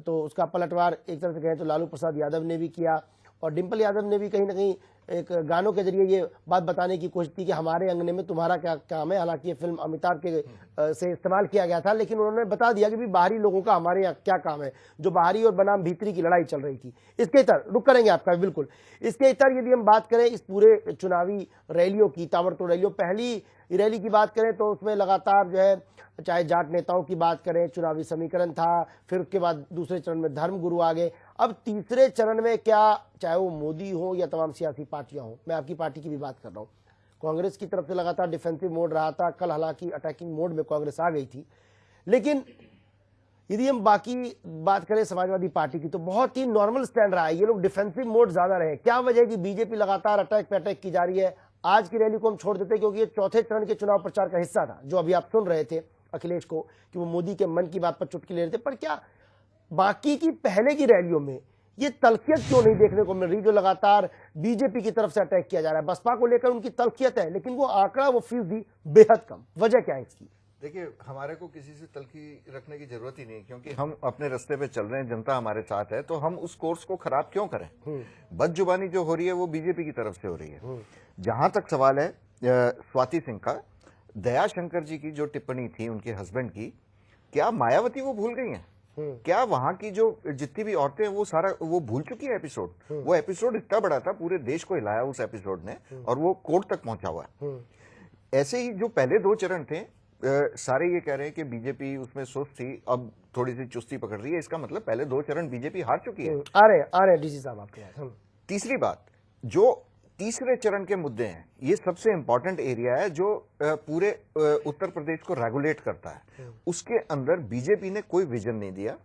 तो उसका पलटवार एक तरह से कहें तो लालू प्रसाद यादव ने भी किया और डिम्पल यादव ने भी कहीं ना कहीं एक गानों के जरिए ये बात बताने की कोशिश की कि हमारे अंगने में तुम्हारा क्या काम है। हालांकि ये फिल्म अमिताभ के से इस्तेमाल किया गया था, लेकिन उन्होंने बता दिया कि भी बाहरी लोगों का हमारे यहाँ क्या काम है, जो बाहरी और बनाम भीतरी की लड़ाई चल रही थी। इसके इतर रुक करेंगे आपका बिल्कुल। इसके इतर यदि हम बात करें इस पूरे चुनावी रैलियों की, ताबड़तोड़ रैलियों, पहली रैली की बात करें तो उसमें लगातार जो है चाहे जाट नेताओं की बात करें, चुनावी समीकरण था, फिर उसके बाद दूसरे चरण में धर्मगुरु आ गए, अब तीसरे चरण में क्या, चाहे वो मोदी हो या तमाम सियासी पार्टियां हो, मैं आपकी पार्टी की भी बात कर रहा हूं, कांग्रेस की तरफ से लगातार डिफेंसिव मोड रहा था, कल हालांकि अटैकिंग मोड में कांग्रेस आ गई थी। लेकिन यदि हम बाकी बात करें समाजवादी पार्टी की तो बहुत ही नॉर्मल स्टैंड रहा है, ये लोग डिफेंसिव मोड ज्यादा रहे। क्या वजह है कि बीजेपी लगातार अटैक पे अटैक की जा रही है? आज की रैली को हम छोड़ देते क्योंकि ये चौथे चरण के चुनाव प्रचार का हिस्सा था, जो अभी आप सुन रहे थे अखिलेश को कि वो मोदी के मन की बात पर चुटकी ले रहे थे। पर क्या बाकी की पहले की रैलियों में ये तल्खियत क्यों नहीं देखने को मिल रही, जो लगातार बीजेपी की तरफ से अटैक किया जा रहा है? बसपा को लेकर उनकी तल्खियत है, लेकिन वो आंकड़ा, वो फीसदी बेहद कम। वजह क्या है इसकी? देखिए, हमारे को किसी से तलखी रखने की जरूरत ही नहीं, क्योंकि हम अपने रास्ते पे चल रहे हैं, जनता हमारे साथ है, तो हम उस कोर्स को खराब क्यों करें? बदजुबानी जो हो रही है वो बीजेपी की तरफ से हो रही है। जहां तक सवाल है स्वाति सिंह का, दयाशंकर जी की जो टिप्पणी थी उनके हस्बैंड की, क्या मायावती वो भूल गई हैं? क्या वहां की जो जितनी भी औरतें हैं वो सारा वो भूल चुकी है एपिसोड? वो एपिसोड इतना बड़ा था, पूरे देश को हिलाया उस एपिसोड ने, और वो कोर्ट तक पहुंचा हुआ है। ऐसे ही जो पहले दो चरण थे, सारे ये कह रहे हैं कि बीजेपी उसमें सुस्त थी, अब थोड़ी सी चुस्ती पकड़ रही है। इसका मतलब पहले दो चरण बीजेपी हार चुकी है। आ रहे डीसी साहब आपके पास। तीसरी बात, जो तीसरे चरण के मुद्दे हैं, ये सबसे इंपॉर्टेंट एरिया है जो पूरे उत्तर प्रदेश को रेगुलेट करता है। उसके अंदर बीजेपी ने कोई विजन नहीं दिया।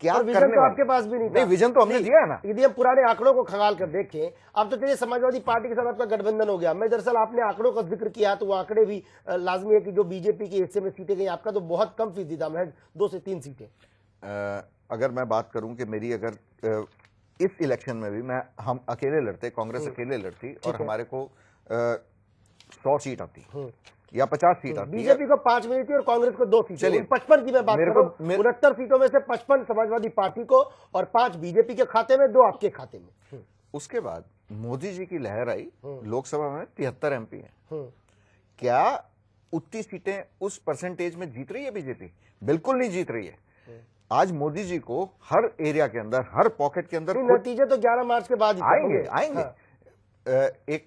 क्या विजन तो आपके पास भी नहीं था। विजन तो हमने दिया है ना। यदि हम पुराने आंकड़ों को खंगाल कर देखें, अब तो चलिए समाजवादी पार्टी के साथ आपका गठबंधन हो गया। मैं दरअसल आपने आंकड़ों का जिक्र किया तो वो आंकड़े भी लाजमी है कि जो बीजेपी के हिस्से में सीटें गई, आपका तो बहुत कम फीसदी था, महज 2 से 3 सीटें। अगर मैं बात करूं कि मेरी अगर इस इलेक्शन में भी हम अकेले लड़ते, कांग्रेस अकेले लड़ती और हमारे को 100 सीट आती या 50 सीट आती, बीजेपी को 5 मिली थी और कांग्रेस को 2 सीटें। चलिए 55 की मैं बात कर रहा हूं, 69 सीटों में से 55 समाजवादी पार्टी को और 5 बीजेपी के खाते में, 2 आपके खाते में। उसके बाद मोदी जी की लहर आई, लोकसभा में 73 MP है। क्या उतनी सीटें उस परसेंटेज में जीत रही है बीजेपी? बिल्कुल नहीं जीत रही है। आज मोदी जी को हर एरिया के अंदर, हर पॉकेट के अंदर, नतीजे तो 11 मार्च के बाद आएंगे। हाँ। एक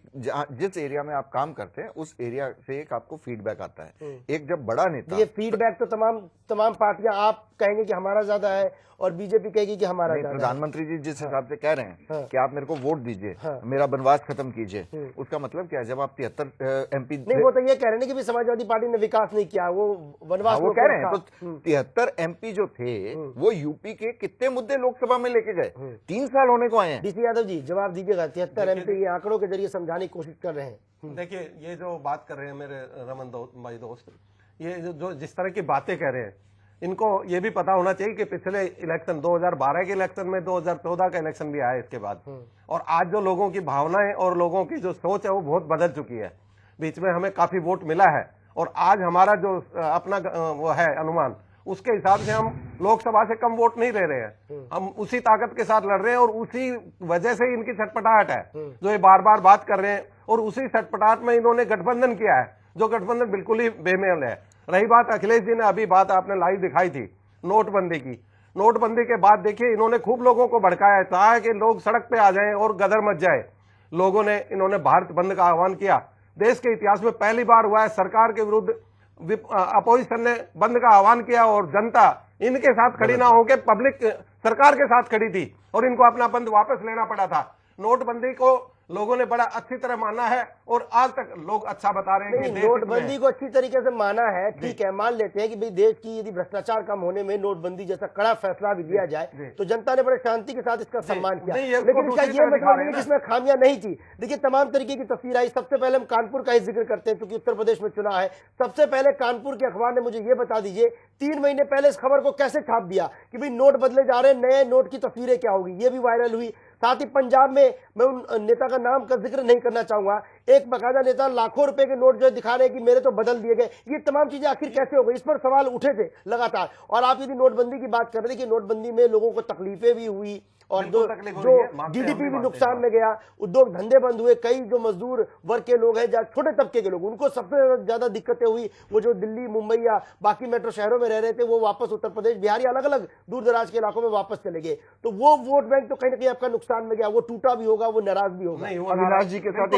जिस एरिया में आप काम करते हैं उस एरिया से एक आपको फीडबैक आता है। एक जब बड़ा नेता, ये फीडबैक तो तमाम पार्टियां, आप कहेंगे कि हमारा ज्यादा है और बीजेपी कहेगी कि हमारा ज्यादा है। प्रधानमंत्री जी जिस हिसाब से कह रहे हैं कि आप मेरे को वोट दीजिए, मेरा बनवास खत्म कीजिए, उसका मतलब क्या है? जब आप 73 MP नहीं, वो तो ये कह रहे हैं कि भी समाजवादी पार्टी ने विकास नहीं किया, वो वनवास वो कह रहे हैं। तो 73 MP जो थे वो यूपी के कितने मुद्दे लोकसभा में लेके गए? 3 साल होने को आए हैं। डीसी यादव जी जवाब दीजिएगा। 73 MP ये आंकड़ों के जरिए समझाने की कोशिश कर रहे हैं। देखिए, ये जो बात कर रहे हैं मेरे रमन भाई दोस्त, ये जो जिस तरह की बातें कह रहे हैं, इनको ये भी पता होना चाहिए कि पिछले इलेक्शन 2012 के इलेक्शन में 2014 का इलेक्शन भी आया इसके बाद, और आज जो लोगों की भावनाएं और लोगों की जो सोच है वो बहुत बदल चुकी है। बीच में हमें काफी वोट मिला है और आज हमारा जो अपना वो है अनुमान, उसके हिसाब से हम लोकसभा से कम वोट नहीं ले रहे हैं। हम उसी ताकत के साथ लड़ रहे हैं और उसी वजह से इनकी छटपटाहट है जो ये बार बार बात कर रहे हैं, और उसी छटपटाहट में इन्होंने गठबंधन किया है, जो गठबंधन बिल्कुल ही बेमेल है। रही बात अखिलेश जी ने अभी बात आपने लाइव दिखाई थी नोटबंदी की, नोटबंदी के बाद देखिए इन्होंने खूब लोगों को भड़काया, चाहा कि लोग सड़क पे आ जाएं और गदर मच जाए। लोगों ने, इन्होंने भारत बंद का आह्वान किया। देश के इतिहास में पहली बार हुआ है सरकार के विरुद्ध अपोजिशन ने बंद का आह्वान किया और जनता इनके साथ खड़ी ना होकर पब्लिक सरकार के साथ खड़ी थी और इनको अपना बंद वापस लेना पड़ा था। नोटबंदी को लोगों ने बड़ा अच्छी तरह माना है और आज तक लोग अच्छा बता रहे हैं कि देश हित में नोटबंदी है। को अच्छी तरीके से माना है, ठीक है, मान लेते हैं कि भाई देश की यदि भ्रष्टाचार कम होने में नोटबंदी जैसा कड़ा फैसला भी लिया जाए तो जनता ने बड़े शांति के साथ इसका सम्मान किया, नहीं, ये लेकिन उसको इसका दूसरी ये तरफ दिखा मतलब रहे नहीं हैं कि ना। इसमें खामियां नहीं थी। देखिए तमाम तरीके की तस्वीर आई। सबसे पहले हम कानपुर का ही जिक्र करते हैं क्योंकि उत्तर प्रदेश में चुनाव है। सबसे पहले कानपुर के अखबार ने मुझे ये बता दीजिए 3 महीने पहले इस खबर को कैसे छाप दिया कि भाई नोट बदले जा रहे हैं, नए नोट की तस्वीरें क्या होगी, ये भी वायरल हुई। साथ ही पंजाब में, मैं उन नेता का नाम का जिक्र नहीं करना चाहूंगा, एक बकायदा नेता लाखों रुपए के नोट जो दिखा रहे हैं कि मेरे तो बदल दिए गए। ये तमाम चीजें आखिर कैसे हो गई, इस पर सवाल उठे थे लगातार। और आप यदि नोटबंदी की बात कर रहे थे कि नोटबंदी में लोगों को तकलीफें भी हुई और जो जीडीपी भी नुकसान में गया, उद्योग धंधे बंद हुए, कई जो मजदूर वर्ग के लोग हैं, छोटे तबके के लोग, उनको सबसे ज्यादा दिक्कतें हुई। वो जो दिल्ली, मुंबई या बाकी मेट्रो शहरों में रह रहे थे वो वापस उत्तर प्रदेश, बिहार या अलग अलग दूर दराज के इलाकों में वापस चले गए। तो वो वोट बैंक तो कहीं ना कहीं आपका नुकसान में गया, वो टूटा भी होगा, वो नाराज भी होगा। अविनाश जी के साथ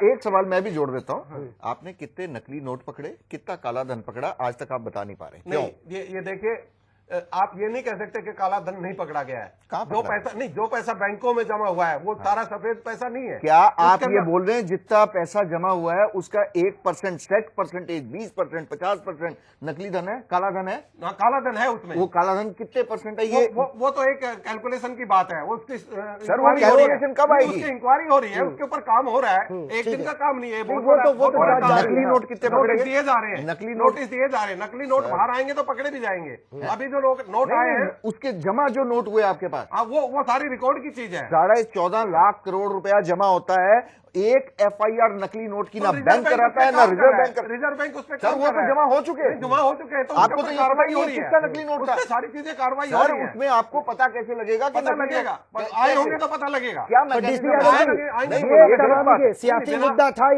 एक सवाल मैं भी जोड़ देता हूँ। आपने कितने नकली नोट पकड़े, कितना काला धन पकड़ा, आज तक आप बता नहीं पा रहे? नहीं, ये देखिए, आप ये नहीं कह सकते कि काला धन नहीं पकड़ा गया है। जो पैसा बैंकों में जमा हुआ है वो सारा सफेद पैसा नहीं है। क्या आप ये बोल रहे हैं जितना पैसा जमा हुआ है उसका 1%, सेट परसेंटेज, 20%, 50% नकली धन है, काला धन है? काला धन है उसमें। वो काला धन कितने परसेंट है? ये वो तो एक कैलकुलेशन की बात है। उसकी सर वो कैलकुलेशन कब आएगी? उसकी इंक्वायरी हो रही है, उसके ऊपर काम हो रहा है। एक दिन का काम नहीं है। नकली नोट कितने पकड़े गए? दिए जा रहे हैं, नकली नोटिस दिए जा रहे हैं। नकली नोट बाहर आएंगे तो पकड़े भी जाएंगे। अभी जो लोग नोट आए हैं उसके जमा जो नोट हुए आपके पास, वो सारी रिकॉर्ड की चीज है। 14.5 लाख करोड़ रुपया जमा होता है। एक FIR नकली नोट की ना बैंक कराता है ना रिजर्व बैंक। रिजर्व बैंक उस पर वो तो जमा हो चुके हैं, जमा हो चुके हैं। तो आपको तो कार्रवाई हो रही है। कितना नकली नोट था? सारी चीजें कार्रवाई हो रही है। उसमें आपको पता कैसे लगेगा? पता लगेगा, आए होंगे तो पता लगेगा। क्या सियासी मुद्दा था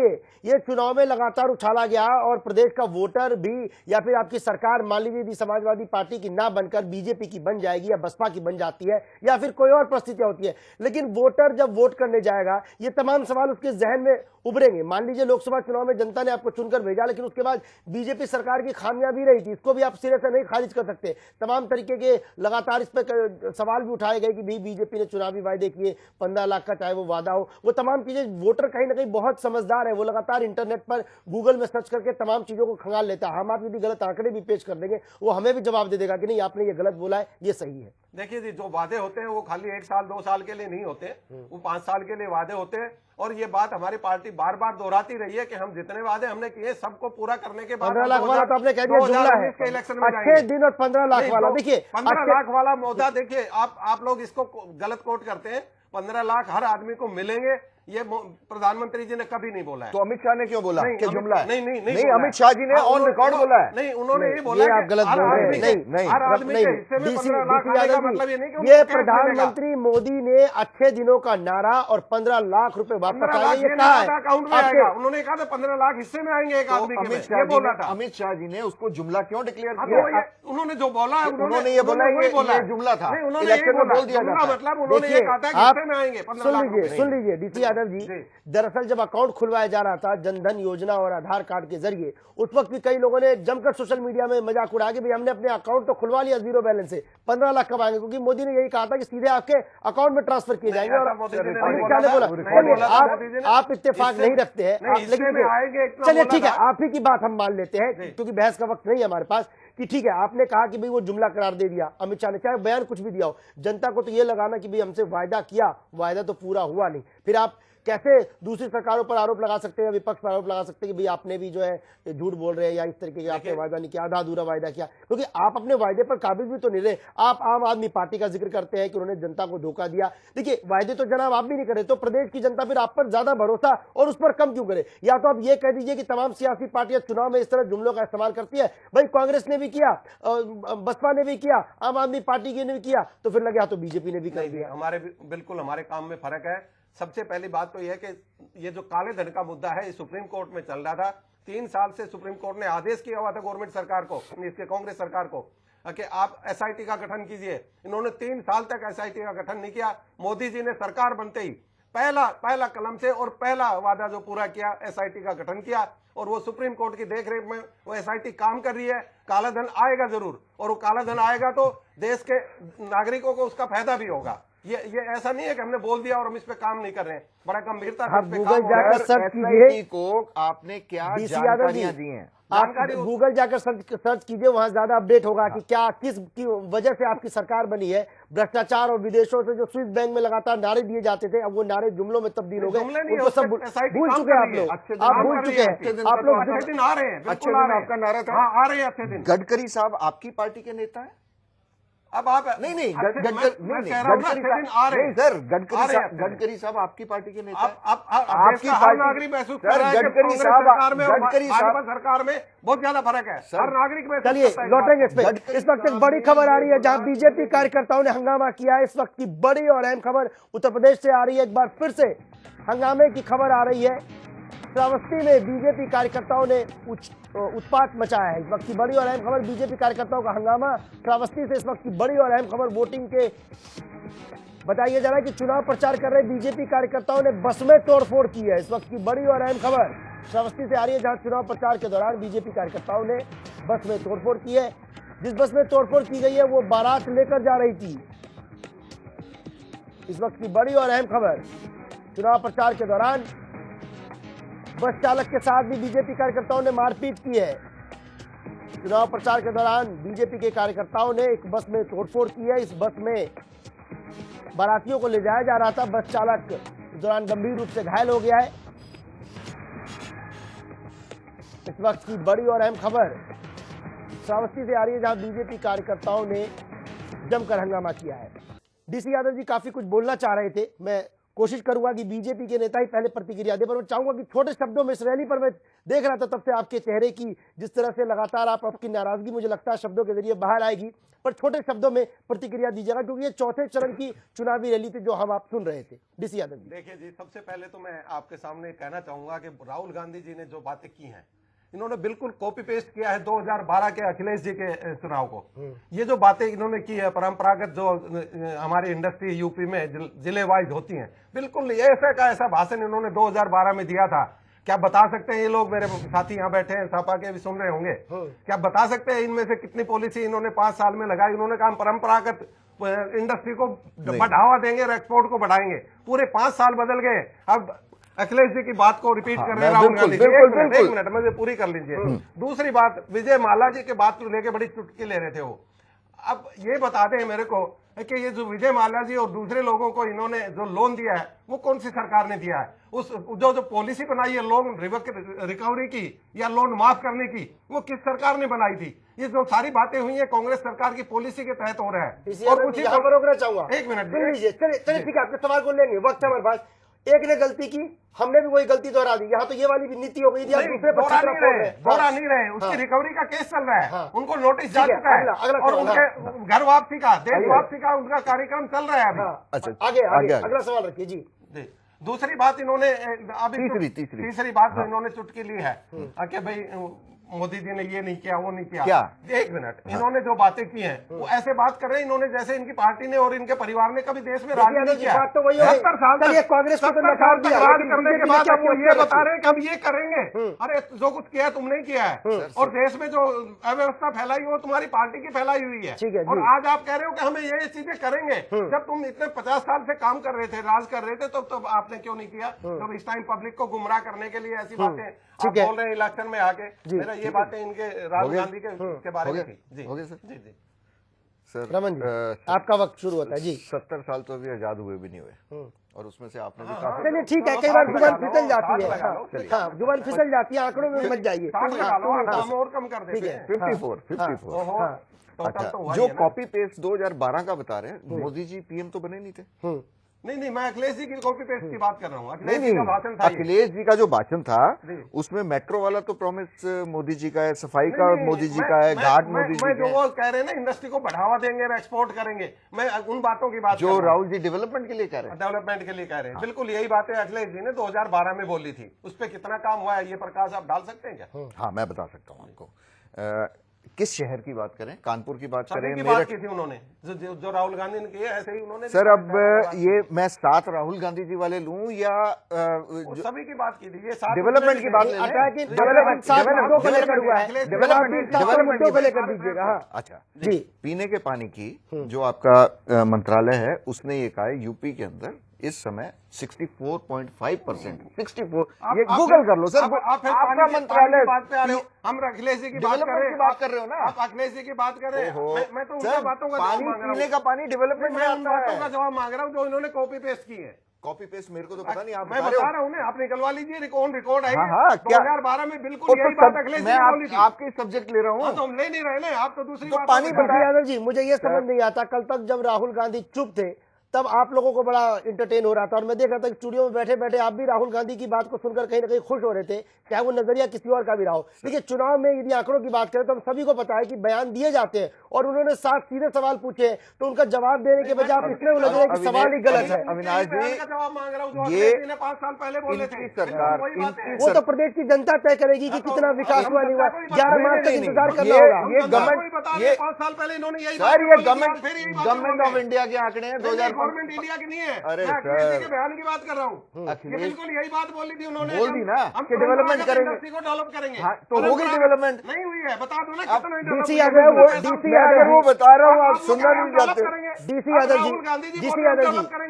ये चुनाव में लगातार उछाला गया और प्रदेश का वोटर भी या फिर आपकी सरकार मान लीजिए यदि समाजवादी पार्टी की ना बनकर बीजेपी की बन जाएगी या बसपा की बन जाती है या फिर कोई और परिस्थितियां होती है, लेकिन वोटर जब वोट करने जाएगा ये तमाम सवाल उसके जहन में उभरेंगे। मान लीजिए लोकसभा चुनाव में जनता ने आपको चुनकर भेजा, लेकिन उसके बाद बीजेपी सरकार की खामियां भी रही थी, इसको भी आप सिरे से नहीं खारिज कर सकते। तमाम तरीके के लगातार इस पर सवाल भी उठाए गए कि भी बीजेपी ने चुनावी वायदे किए, 15 लाख का चाहे वो वादा हो, वो तमाम चीजें। वोटर कहीं ना कहीं बहुत समझदार है, वो लगातार इंटरनेट पर गूगल में सर्च करके तमाम चीजों को खंगाल लेता है। हम आप यदि गलत आंकड़े भी पेश कर देंगे वो हमें भी जवाब दे देगा कि नहीं आपने ये गलत बोला है, ये सही है। देखिए जी, जो वादे होते हैं वो खाली 1 साल 2 साल के लिए नहीं होते, वो 5 साल के लिए वादे होते हैं। और ये बात हमारी पार्टी बार बार दोहराती रही है कि हम जितने वादे हमने किए सबको पूरा करने के बाद 15 लाख वाला तो आपने कह दिया जुमला है, अच्छे दिन और 15 लाख वाला। देखिए 15 लाख वाला मुद्दा, देखिए आप लोग इसको गलत कोट करते हैं। 15 लाख हर आदमी को मिलेंगे, ये प्रधानमंत्री जी ने कभी नहीं बोला है। तो अमित शाह ने क्यों बोला कि जुमला है? नहीं, अमित शाह जी ने ऑन रिकॉर्ड बोला है। नहीं, उन्होंने ये बोला आप गलत बोल रहे हैं। हर आदमी के हिस्से में 15 लाख आने का मतलब ये नहीं कि ये प्रधानमंत्री मोदी ने अच्छे दिनों का नारा और 15 लाख रुपए वापस आएंगे ये कहा है अकाउंट में आएगा। उन्होंने कहा था 15 लाख हिस्से में आएंगे एक आदमी के। ये बोला था अमित शाह जी ने उसको जुमला क्यों डिक्लेयर किया? उन्होंने जो बोला है उन्होंने ये बोला ये जुमला था, इलेक्शन में बोल दिया जाता है। मतलब उन्होंने ये कहा था कि हिस्से में आएंगे 15 लाख। सुन लीजिए डीसी यादव जी, दरअसल जब अकाउंट खुलवाया जा रहा था जनधन योजना और आधार कार्ड के जरिए, उस वक्त भी कई लोगों ने जमकर सोशल मीडिया में मजाक उड़ाया कि भाई हमने अपने अकाउंट तो खुलवा लिया जीरो बैलेंस से, 15 लाख कब आएंगे, क्योंकि मोदी ने यही कहा था कि सीधे आपके अकाउंट में ट्रांसफर किए जाएंगे। और अमित शाह ने बोला आप इत्तेफाक नहीं रखते हैं, लेकिन चलिए ठीक है, आप ही की बात हम मान लेते हैं क्योंकि बहस का वक्त नहीं है हमारे पास, कि ठीक है आपने कहा कि भाई वो जुमला करार दे दिया अमित शाह ने, चाहे बयान कुछ भी दिया हो, जनता को तो ये लगाना कि भाई हमसे वायदा किया, वायदा तो पूरा हुआ नहीं। फिर आप कैसे दूसरी सरकारों पर आरोप लगा सकते हैं, विपक्ष पर आरोप लगा सकते हैं कि भाई आपने भी जो है झूठ बोल रहे हैं या इस तरीके के आपने वायदा नहीं किया, आधा अधूरा वायदा किया, क्योंकि आप अपने वायदे पर काबिज भी तो नहीं रहे। आप आम आदमी पार्टी का जिक्र करते हैं कि उन्होंने जनता को धोखा दिया। देखिए वायदे तो जनाब आप भी नहीं करे, तो प्रदेश की जनता फिर आप पर ज्यादा भरोसा और उस पर कम क्यों करे? या तो आप ये कह दीजिए कि तमाम सियासी पार्टियां चुनाव में इस तरह जुमलों का इस्तेमाल करती है, भाई कांग्रेस ने भी किया, बसपा ने भी किया, आम आदमी पार्टी ने भी किया, तो फिर लगे तो बीजेपी ने भी कर दिया। हमारे बिल्कुल हमारे काम में फर्क है। सबसे पहली बात तो यह है कि ये जो काले धन का मुद्दा है, सुप्रीम कोर्ट में चल रहा था। 3 साल से सुप्रीम कोर्ट ने आदेश किया हुआ था गवर्नमेंट सरकार को, इसके कांग्रेस सरकार को, कि आप SIT का गठन कीजिए। इन्होंने 3 साल तक SIT का गठन नहीं किया। मोदी जी ने सरकार बनते ही पहला कलम से और पहला वादा जो पूरा किया, SIT का गठन किया, और वो सुप्रीम कोर्ट की देखरेख में वो SIT काम कर रही है। काला धन आएगा जरूर, और वो काला धन आएगा तो देश के नागरिकों को उसका फायदा भी होगा। ये ऐसा नहीं है कि हमने बोल दिया और हम इस पे काम नहीं कर रहे हैं, बड़ा गंभीरता से आप इस पे गूगल काम हो रहा है। जाकर सर्च कीजिए, को आपने क्या डीसी यादव जी, जानकारियां दी हैं? आप गूगल जाकर सर्च कीजिए, वहां ज्यादा अपडेट होगा कि क्या किस की वजह से आपकी सरकार बनी है। भ्रष्टाचार और विदेशों से जो स्विस बैंक में लगातार नारे दिए जाते थे, अब वो नारे जुमलों में तब्दील हो गए, उनको सब भूल चुके हैं आप लोग, आप भूल चुके हैं। आप लोग अच्छे दिन आ रहे हैं, अच्छे दिन आपका नारा था। हाँ, आ रहे हैं अच्छे दिन। गडकरी साहब आपकी पार्टी के नेता है? अब आप नहीं नहीं, सर, गडकरी साहब आपकी पार्टी के नेता है। आपकी हर नागरिक महसूस कर रहा है कि कांग्रेस सरकार में और भाजपा सरकार में बहुत ज्यादा फर्क है। हर नागरिक में। चलिए लौटेंगे इस पे। इस वक्त एक बड़ी खबर आ रही है जहां बीजेपी कार्यकर्ताओं ने हंगामा किया है। इस वक्त की बड़ी और अहम खबर उत्तर प्रदेश से आ रही है। एक बार फिर से हंगामे की खबर आ रही है। श्रावस्ती में बीजेपी कार्यकर्ताओं ने उत्पात मचाया है। इस वक्त की बड़ी और अहम खबर, बीजेपी कार्यकर्ताओं का हंगामा श्रावस्ती से। इस वक्त की बड़ी और अहम खबर वोटिंग के बताइए जा रहा है कि चुनाव प्रचार कर रहे बीजेपी कार्यकर्ताओं ने बस में तोड़फोड़ की है। इस वक्त की बड़ी और अहम खबर श्रावस्ती से आ रही है जहां चुनाव प्रचार के दौरान बीजेपी कार्यकर्ताओं ने बस में तोड़फोड़ की है। जिस बस में तोड़फोड़ की गई है वो बारात लेकर जा रही थी। इस वक्त की बड़ी और अहम खबर, चुनाव प्रचार के दौरान बस चालक के साथ भी बीजेपी कार्यकर्ताओं ने मारपीट की है। चुनाव प्रचार के दौरान बीजेपी के कार्यकर्ताओं ने एक बस में तोड़फोड़ की है। इस बस में बारातियों को ले जाया जा रहा था। बस चालक इस दौरान गंभीर रूप से घायल हो गया है। इस वक्त की बड़ी और अहम खबर श्रावस्ती से आ रही है जहां बीजेपी कार्यकर्ताओं ने जमकर हंगामा किया है। डीसी यादव जी काफी कुछ बोलना चाह रहे थे, मैं कोशिश करूंगा कि बीजेपी के नेता ही पहले प्रतिक्रिया दे, पर मैं चाहूंगा कि छोटे शब्दों में इस रैली पर मैं देख रहा था तब से आपके चेहरे की जिस तरह से लगातार आपकी नाराजगी मुझे लगता है शब्दों के जरिए बाहर आएगी, पर छोटे शब्दों में प्रतिक्रिया दीजिएगा क्योंकि ये चौथे चरण की चुनावी रैली थी जो हम आप सुन रहे थे। डीसी यादव जी, देखिए जी, सबसे पहले तो मैं आपके सामने कहना चाहूंगा कि राहुल गांधी जी ने जो बातें की हैं, इन्होंने बिल्कुल कॉपी पेस्ट किया है 2012 के अखिलेश जी के चुनाव को। ये जो बातें इन्होंने की है, परंपरागत जो हमारी इंडस्ट्री यूपी में जिले वाइज होती हैं, बिल्कुल ऐसा का ऐसा भाषण इन्होंने 2012 में दिया था। क्या बता सकते हैं ये लोग, मेरे साथी यहाँ बैठे हैं, सपा के भी सुन रहे होंगे, क्या बता सकते हैं इनमें से कितनी पॉलिसी इन्होंने 5 साल में लगाई? इन्होंने कहा परंपरागत इंडस्ट्री को बढ़ावा देंगे और एक्सपोर्ट को बढ़ाएंगे। पूरे 5 साल बदल गए। अब अखिलेश जी की बात को रिपीट कर रहे हैं राहुल गांधी। एक मिनट मुझे पूरी कर लीजिए। दूसरी बात, विजय माल्या जी के बात को लेके बड़ी चुटकी ले रहे थे वो। अब ये बता दें मेरे को कि ये जो विजय माल्या जी और दूसरे लोगों को इन्होंने जो लोन दिया है वो कौन सी सरकार ने दिया है? उस जो पॉलिसी बनाई है लोन रिकवरी की या लोन माफ करने की, वो किस सरकार ने बनाई थी? ये जो सारी बातें हुई है कांग्रेस सरकार की पॉलिसी के तहत हो रहा है। और उसी को रोकना चाहूंगा। एक मिनट चलिए ठीक है, आपके सवाल को लेंगे, वक्त हमारे पास। एक ने गलती की, हमने भी वही गलती दोहरा दी। यहाँ तो ये वाली भी नीति हो गई थी, दूसरे पर दोहरा नहीं रहे। उसकी रिकवरी का केस चल रहा है, उनको नोटिस जा चुका है और उनके घर वापसी का, देश वापसी का उनका कार्यक्रम चल रहा है अभी। अच्छा, आगे अगला सवाल रखिए जी। दूसरी बात इन्होंने अभी तीसरी बात जो इन्होंने चुटकी ली है कि भाई मोदी जी ने ये नहीं किया, वो नहीं किया। एक मिनट, इन्होंने जो बातें की हैं वो ऐसे बात कर रहे हैं इन्होंने जैसे इनकी पार्टी ने और इनके परिवार ने कभी देश में राज नहीं किया। 70 साल कांग्रेस को राज करने के बाद वो ये बता रहे हैं कि हम ये करेंगे। अरे जो कुछ किया तुमने ही किया है, और देश में जो अव्यवस्था फैलाई वो तुम्हारी पार्टी की फैलाई हुई है। और आज आप कह रहे हो कि हमें ये चीजें करेंगे। जब तुम इतने 50 साल से काम कर रहे थे, राज कर रहे थे, तो आपने क्यों नहीं किया? जब इस टाइम पब्लिक को गुमराह करने के लिए ऐसी बातें आप बोल रहे हैं इलेक्शन में आके, मेरा ये बातें इनके राहुल गांधी के बारे में थी। जी हो गया सर। जी जी सर रमन जी, आपका वक्त शुरू होता है जी। 70 साल तो अभी आजाद हुए भी नहीं हुए, और उसमें से आपने भी कहा। चलिए ठीक है, कई बार जुबान फिसल जाती है। हाँ, जुबान फिसल जाती है, आंकड़ों में मत जाइए। और कम कर देते हैं। 54। अच्छा, जो कॉपी पेस्ट 2012 का बता रहे हैं, मोदी जी पीएम तो बने नहीं थे। नहीं, मैं अखिलेश जी की कॉपी पेस्ट की बात कर रहा हूँ। अखिलेश जी का भाषण था, अखिलेश जी का जो भाषण था उसमें मेट्रो वाला तो प्रॉमिस मोदी जी का है, सफाई का मोदी जी का है, घाट मोदी जी का है। जो वो कह रहे हैं ना इंडस्ट्री को बढ़ावा देंगे और एक्सपोर्ट करेंगे, मैं उन बातों की बात जो राहुल जी डेवलपमेंट के लिए कह रहे हैं। डेवलपमेंट के लिए कह रहे हैं, बिल्कुल यही बातें अखिलेश जी ने 2012 में बोली थी। उस पर कितना काम हुआ है ये प्रकाश आप डाल सकते हैं क्या? हाँ, मैं बता सकता हूँ आपको। किस शहर की बात करें, कानपुर की बात करें, की बात की थी उन्होंने, जो राहुल गांधी ने किया ऐसे ही उन्होंने। सर अब ये मैं 7 राहुल गांधी जी वाले लूं या सभी की बात की थी, ये डेवलपमेंट की बात मुद्दों को लेकर दीजिएगा। हाँ अच्छा जी, पीने के पानी की जो आपका मंत्रालय है उसने ये कहा है यूपी के अंदर इस समय 64.5%, 64, ये गूगल कर लो सर, आपका मंत्रालय बात पे आ रहे हो, हम अखिलेश जी की बात कर रहे हो ना, आप अखिलेश जी की बात कर रहे हैं, मैं तो उनका बातों का पानी पीने का पानी डेवलपमेंट में आता है, का जवाब मांग रहा हूँ जो इन्होंने कॉपी पेस्ट की है। कॉपी पेस्ट मेरे को तो पता नहीं, आप मैं बता रहा हूँ ना, आप निकलवा लीजिए, रिकॉर्ड है। हाँ, 2012 में बिल्कुल यही बात अखिलेश जी ने बोली थी। आपके सब्जेक्ट ले रहा हूँ तो हम ले नहीं रहे ना, आप तो दूसरी बात। पानी यादव जी, मुझे ये समझ नहीं आता, कल तक जब राहुल गांधी चुप थे तब आप लोगों को बड़ा इंटरटेन हो रहा था, और मैं देख रहा था कि स्टूडियो में बैठे बैठे आप भी राहुल गांधी की बात को सुनकर कहीं ना कहीं खुश हो रहे थे, चाहे वो नजरिया किसी और का भी रहा हो। देखिए, चुनाव में यदि आंकड़ों की बात करें तो हम सभी को पता है कि बयान दिए जाते हैं, और उन्होंने 7 सीधे सवाल पूछे तो उनका जवाब देने के बजाय आप इसमें उलझ रहे हैं कि सवाल ही गलत है। अविनाश जी, जवाब मांग रहा हूँ, ये 5 साल पहले बोले थे सरकार, वो तो प्रदेश की जनता तय करेगी कि कितना विकास हुआ नहीं हुआ, 11 मार्च तक इंतजार करना होगा। ये गवर्नमेंट, ये 5 साल पहले इन्होंने यही सर, ये गवर्नमेंट ऑफ इंडिया के आंकड़े हैं 2005। गवर्नमेंट इंडिया की नहीं है, अरे मैं सर, अखिलेश जी के बयान की बात कर रहा हूँ। अखिलेश बिल्कुल यही बात बोली थी उन्होंने, बोल दी ना हम कि डेवलपमेंट करेंगे, इंडस्ट्री को डेवलप करेंगे। हाँ, तो होगी डेवलपमेंट, नहीं हुई है, बता दो ना कितना डीसी यादव, वो बता रहा हूँ, आप सुनना नहीं चाहते।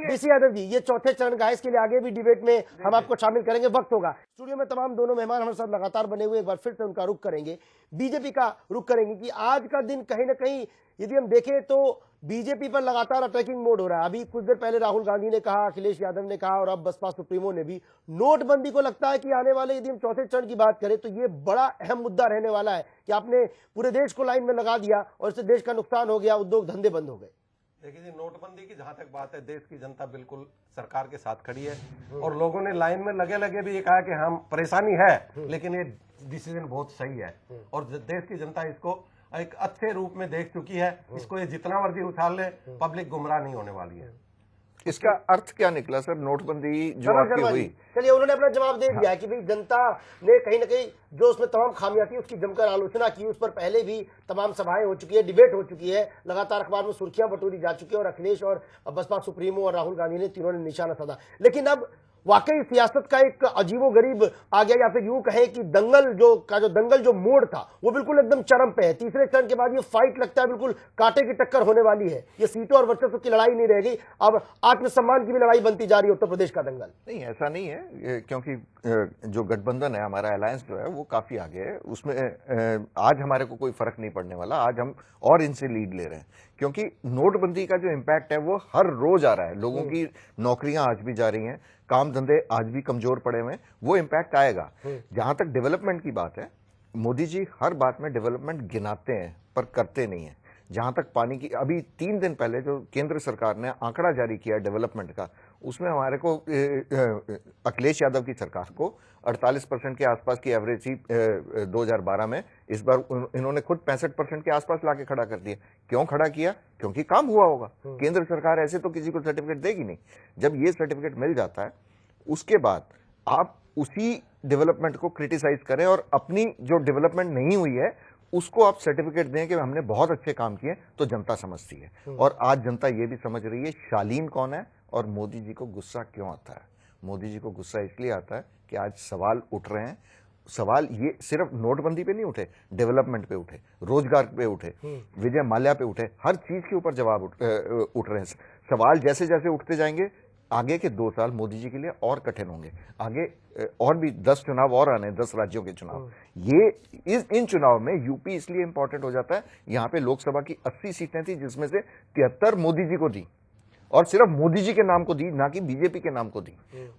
डीसी यादव जी, ये चौथे चरण का है, इसके लिए आगे भी डिबेट में हम आपको शामिल करेंगे, वक्त होगा। स्टूडियो में तमाम दोनों मेहमान हमारे साथ लगातार बने हुए, एक बार फिर से उनका रुख करेंगे, बीजेपी का रुख करेंगे कि आज का दिन कहीं ना कहीं यदि हम देखें तो बीजेपी पर लगातार अटैकिंग मोड हो रहा है। अभी कुछ देर पहले राहुल गांधी ने कहा, अखिलेश यादव ने कहा, और अब बसपा सुप्रीमो ने भी। नोटबंदी को लगता है कि आने वाले यदि हम चौथे चरण की बात करें तो ये बड़ा अहम मुद्दा रहने वाला है कि आपने पूरे देश को लाइन में लगा दिया और इससे देश का नुकसान हो गया, उद्योग धंधे बंद हो गए। देखिए जी, नोटबंदी की जहां तक बात है, देश की जनता बिल्कुल सरकार के साथ खड़ी है, और लोगों ने लाइन में लगे लगे भी ये कहा कि हम परेशानी है लेकिन ये डिसीजन बहुत सही है, और देश की जनता इसको एक अच्छे रूप में देख चुकी है। इसको ये जितना मर्जी उछाल ले, पब्लिक गुमराह नहीं होने वाली है। इसका अर्थ क्या निकला सर, नोटबंदी जो आपकी हुई? चलिए, उन्होंने अपना जवाब दे दिया कि भाई जनता ने कहीं ना कहीं जो उसमें तमाम खामियां थी उसकी जमकर आलोचना की, उस पर पहले भी तमाम सभाएं हो चुकी है, डिबेट हो चुकी है, लगातार अखबार में सुर्खियां बटोरी जा चुकी है, और अखिलेश और बसपा सुप्रीमो और राहुल गांधी ने तीनों ने निशाना साधा। लेकिन अब वाकई सियासत का एक अजीबोगरीब आ गया, या फिर यूं कहें कि दंगल जो मोड़ था वो बिल्कुल एकदम चरम पे है। तीसरे चरण के बाद ये फाइट लगता है बिल्कुल कांटे की टक्कर होने वाली है। ये सीटों और वर्चस्व की लड़ाई नहीं रह गई, अब आत्मसम्मान की भी लड़ाई बनती जा रही है उत्तर प्रदेश का दंगल। नहीं, ऐसा नहीं है, क्योंकि जो गठबंधन है, हमारा अलायंस जो है वो काफी आगे है, उसमें आज हमारे को कोई फर्क नहीं पड़ने वाला। आज हम और इनसे लीड ले रहे हैं, क्योंकि नोटबंदी का जो इम्पैक्ट है वो हर रोज आ रहा है। लोगों की नौकरियां आज भी जा रही हैं, काम धंधे आज भी कमजोर पड़े हुए हैं, वो इम्पैक्ट आएगा। जहां तक डेवलपमेंट की बात है, मोदी जी हर बात में डेवलपमेंट गिनाते हैं पर करते नहीं है। जहां तक पानी की, अभी 3 दिन पहले जो केंद्र सरकार ने आंकड़ा जारी किया डेवलपमेंट का, उसमें हमारे को अखिलेश यादव की सरकार को 48% के आसपास की एवरेज थी 2012 में। इस बार इन्होंने खुद 65% के आसपास लाके खड़ा कर दिया। क्यों खड़ा किया? क्योंकि काम हुआ होगा। केंद्र सरकार ऐसे तो किसी को सर्टिफिकेट देगी नहीं। जब ये सर्टिफिकेट मिल जाता है, उसके बाद आप उसी डेवलपमेंट को क्रिटिसाइज करें, और अपनी जो डेवलपमेंट नहीं हुई है उसको आप सर्टिफिकेट दें कि हमने बहुत अच्छे काम किए, तो जनता समझती है। और आज जनता ये भी समझ रही है शालीन कौन है और मोदी जी को गुस्सा क्यों आता है। मोदी जी को गुस्सा इसलिए आता है कि आज सवाल उठ रहे हैं। सवाल ये सिर्फ नोटबंदी पे नहीं उठे, डेवलपमेंट पे उठे, रोजगार पे उठे, विजय माल्या पे उठे, हर चीज के ऊपर जवाब उठ रहे हैं। सवाल जैसे जैसे उठते जाएंगे, आगे के 2 साल मोदी जी के लिए और कठिन होंगे। आगे और भी 10 चुनाव और आने, 10 राज्यों के चुनाव। इन चुनाव में यूपी इसलिए इंपॉर्टेंट हो जाता है, यहाँ पे लोकसभा की 80 सीटें थी, जिसमें से 73 मोदी जी को दी, और सिर्फ मोदी जी के नाम को दी, ना कि बीजेपी के नाम को दी।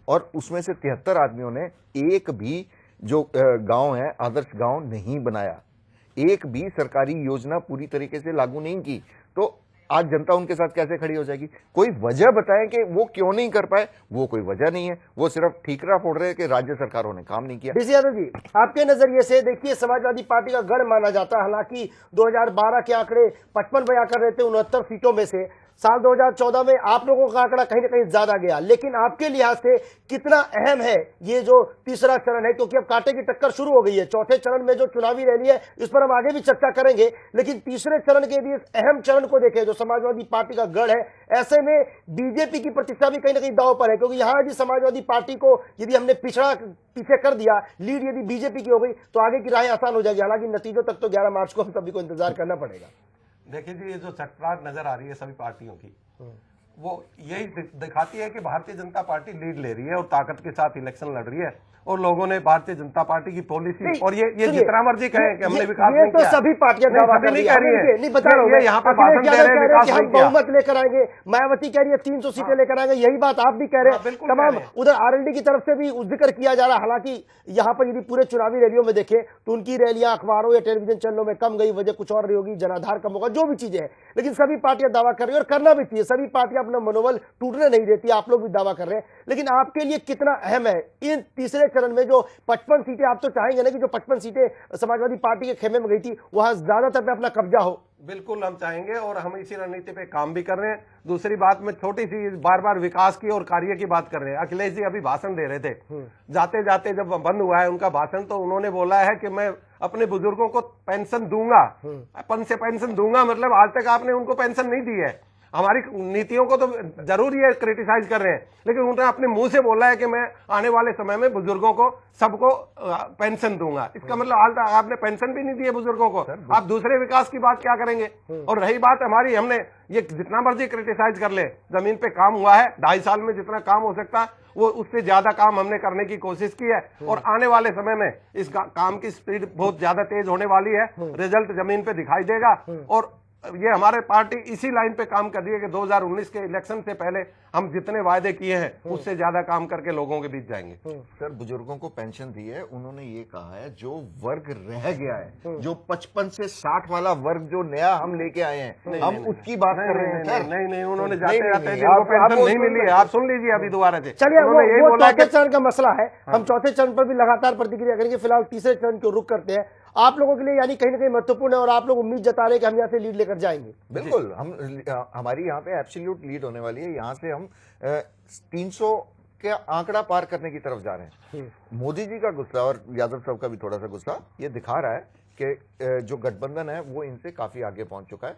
और उसमें से 73 आदमियों ने एक भी जो गांव है आदर्श गांव नहीं बनाया, एक भी सरकारी योजना पूरी तरीके से लागू नहीं की। तो आज जनता उनके साथ कैसे खड़ी हो जाएगी? कोई वजह बताएं कि वो क्यों नहीं कर पाए। वो कोई वजह नहीं है, वो सिर्फ ठीकरा फोड़ रहे हैं कि राज्य सरकारों ने काम नहीं किया। डीसी यादव जी, आपके नजरिए से देखिए, समाजवादी पार्टी का गढ़ माना जाता है, हालांकि 2012 के आंकड़े 55 बयां कर रहे थे 69 सीटों में से। साल 2014 में आप लोगों का आंकड़ा कहीं ना कहीं ज्यादा गया, लेकिन आपके लिहाज से कितना अहम है ये जो तीसरा चरण है, क्योंकि अब कांटे की टक्कर शुरू हो गई है। चौथे चरण में जो चुनावी रैली है इस पर हम आगे भी चर्चा करेंगे, लेकिन तीसरे चरण के लिए अहम चरण को देखें जो समाजवादी पार्टी का गढ़ है, ऐसे में बीजेपी की प्रतिष्ठा भी कहीं ना कहीं दांव पर है, क्योंकि यहां यदि समाजवादी पार्टी को यदि हमने पीछे कर दिया, लीड यदि बीजेपी की हो गई तो आगे की राह आसान हो जाएगी। हालांकि नतीजों तक तो 11 मार्च को हम सभी को इंतजार करना पड़ेगा। देखिए जी, ये जो चटराक नजर आ रही है सभी पार्टियों की, वो यही दिखाती है कि भारतीय जनता पार्टी लीड ले रही है और ताकत के साथ इलेक्शन लड़ रही है, और लोगों ने भारतीय जनता पार्टी की पॉलिसी, और ये जितना मर्जी कहें कि हमने विकास नहीं किया, सभी पार्टियां दावा कर रही है, नहीं बता रहा हूं, यहाँ पे भाषण दे रहे हैं विकास हम बहुमत लेकर आएंगे, मायावती कह रही है 300 सीटें लेकर आएंगे, यही बात आप भी कह रहे हैं, तमाम उधर आरएलडी की तरफ से भी जिक्र किया जा रहा है। हालांकि यहाँ पर यदि पूरे चुनावी रैलियों में देखें तो उनकी रैलियां अखबारों या टेलीविजन चैनलों में कम गई, वजह कुछ और रही होगी, जनाधार कम होगा, जो भी चीजें हैं, लेकिन सभी पार्टियां दावा कर रही है और करना भी चाहिए। सभी पार्टियां अपना मनोबल टूटने नहीं देती, आप लोग भी दावा कर रहे हैं, लेकिन आपके लिए कितना अहम है इन तीसरे चरण में जो 55 सीटें, आप तो चाहेंगे ना कि जो 55 सीटें समाजवादी पार्टी के खेमे में गई थी वहां ज्यादातर पे अपना कब्जा हो? बिल्कुल हम चाहेंगे और हम इसी रणनीति पे काम भी कर रहे हैं। दूसरी बात में छोटी सी बार बार विकास की और कार्य की बात कर रहे हैं। अखिलेश जी अभी भाषण दे रहे थे, जाते जाते जब बंद हुआ है उनका भाषण, तो उन्होंने बोला है कि मैं अपने बुजुर्गों को पेंशन दूंगा, पेंशन दूंगा, मतलब आज तक आपने उनको पेंशन नहीं दी है। हमारी नीतियों को तो जरूर ये क्रिटिसाइज कर रहे हैं, लेकिन उन्होंने अपने मुंह से बोला है कि मैं आने वाले समय में बुजुर्गों को सबको पेंशन दूंगा। इसका मतलब हाल आपने पेंशन भी नहीं दी है बुजुर्गों को, आप दूसरे विकास की बात क्या करेंगे? और रही बात हमारी, हमने ये जितना मर्जी क्रिटिसाइज कर ले, जमीन पे काम हुआ है 2.5 साल में, जितना काम हो सकता वो उससे ज्यादा काम हमने करने की कोशिश की है, और आने वाले समय में इस काम की स्पीड बहुत ज्यादा तेज होने वाली है, रिजल्ट जमीन पे दिखाई देगा। और ये हमारे पार्टी इसी लाइन पे काम कर रही है कि 2019 के इलेक्शन से पहले हम जितने वायदे किए हैं उससे ज्यादा काम करके लोगों के बीच जाएंगे। सर, बुजुर्गों को पेंशन दी है, उन्होंने ये कहा है जो वर्ग रह गया है, जो 55 से 60 वाला वर्ग जो नया हम लेके आए हैं, हम उसकी बात कर रहे हैं सर। नहीं, उन्होंने जाते जाते जिनको पेंशन नहीं मिली है, आप सुन लीजिए अभी दोबारा से। चलिए, वो चौथे चरण का मसला है, हम चौथे चरण पर भी लगातार प्रतिक्रिया करेंगे। फिलहाल तीसरे चरण को रुख करते हैं। आप लोगों के लिए यानी कहीं ना कहीं महत्वपूर्ण है और आप लोग उम्मीद जता रहे हैं कि हम यहाँ से लीड लेकर जाएंगे। बिल्कुल, हमारी यहाँ पे एब्सोल्यूट लीड होने वाली है। यहाँ से हम 300 के आंकड़ा पार करने की तरफ जा रहे हैं। मोदी जी का गुस्सा और यादव साहब का भी थोड़ा सा गुस्सा ये दिखा रहा है कि जो गठबंधन है वो इनसे काफी आगे पहुंच चुका है।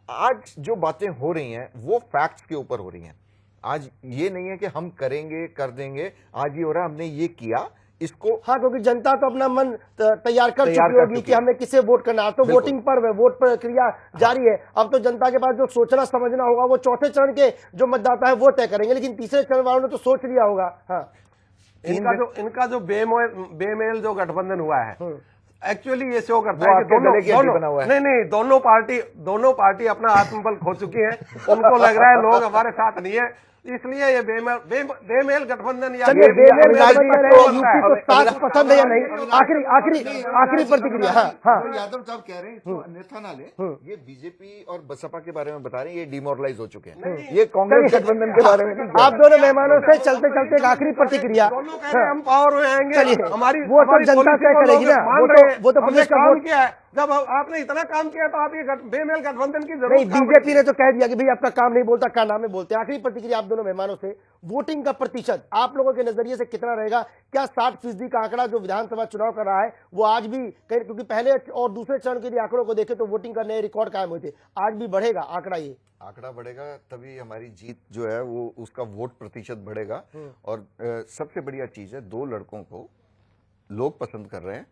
आज जो बातें हो रही हैं वो फैक्ट्स के ऊपर हो रही हैं। आज ये नहीं है कि हम करेंगे कर देंगे, आज ये हो रहा है हमने ये किया इसको। हाँ, क्योंकि जनता तो अपना मन तैयार कर चुकी होगी कि हमें किसे वोट करना है। तो वोटिंग पर्व है, वोट प्रक्रिया जारी है। अब तो जनता के पास जो सोचना समझना होगा वो चौथे चरण के जो मतदाता है वो तय करेंगे, लेकिन तीसरे चरण वालों ने तो सोच लिया होगा। हाँ, इनका जो बेमेल जो गठबंधन हुआ है, एक्चुअली ये शो करता है कि दोनों पार्टी अपना आत्मबल खो चुकी है। उनको लग रहा है लोग हमारे साथ नहीं है, इसलिए ये बेमेल गठबंधन या बेमेल यूपी को साथ पसंद है या नहीं? आखिरी प्रतिक्रिया। हाँ, यादव साहब कह रहे हैं, इसको अन्यथा ना ले, ये बीजेपी और बसपा के बारे में बता रहे हैं, ये डिमोरलाइज हो चुके हैं। ये कांग्रेस गठबंधन के बारे में आप दोनों मेहमानों से चलते चलते एक आखिरी प्रतिक्रिया। हम पावर में आएंगे, चलिए, हमारी वो तो जनता तय करेगी ना, वो तो प्रदेश का वोट किया है। जब आपने इतना काम किया तो आप ये बेमेल गठबंधन की जरूरत नहीं। बीजेपी ने तो कह दिया कि भाई आपका काम नहीं बोलता, कारनामे बोलते। आखिरी प्रतिक्रिया आप दोनों मेहमानों से, वोटिंग का प्रतिशत आप लोगों के नजरिए से कितना रहेगा? क्या 60% का आंकड़ा जो विधानसभा चुनाव कर रहा है वो आज भी, क्योंकि पहले और दूसरे चरण के लिए आंकड़ों को देखें तो वोटिंग का नए रिकॉर्ड कायम हुए थे, आज भी बढ़ेगा आंकड़ा? ये आंकड़ा बढ़ेगा तभी हमारी जीत जो है वो उसका वोट प्रतिशत बढ़ेगा। और सबसे बढ़िया चीज है, 2 लड़कों को लोग पसंद कर रहे हैं,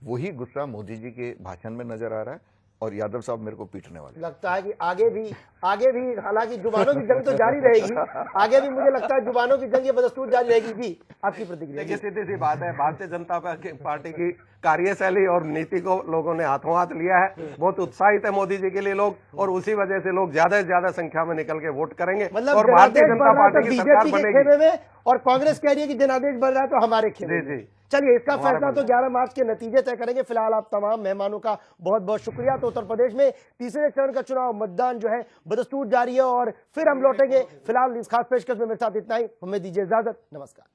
वही गुस्सा मोदी जी के भाषण में नजर आ रहा है। और यादव साहब मेरे को पीटने वाले लगता है कि आगे भी हालांकि जुबानों की जंग तो जारी रहेगी, आगे भी मुझे लगता है जुबानों की जंग ये बदस्तूर जारी रहेगी। जी, आपकी प्रतिक्रिया? देखिए, सीधी सी बात है, भारतीय जनता पार्टी की कार्यशैली और नीति को लोगों ने हाथों हाथ लिया है। बहुत उत्साहित है मोदी जी के लिए लोग, और उसी वजह से लोग ज्यादा से ज्यादा संख्या में निकल के वोट करेंगे। मतलब और भारतीय जनता पार्टी की सरकार बनेगी। और कांग्रेस कह रही है कि जनादेश बढ़ रहा है तो हमारे खेमे में। चलिए, इसका फैसला तो 11 मार्च के नतीजे तय करेंगे। फिलहाल आप तमाम मेहमानों का बहुत बहुत शुक्रिया। तो उत्तर प्रदेश में तीसरे चरण का चुनाव मतदान जो है बदस्तूर जारी है, और फिर हम लौटेंगे। फिलहाल इस खास पेशकश में मेरे साथ इतना ही, हमें दीजिए इजाजत। नमस्कार।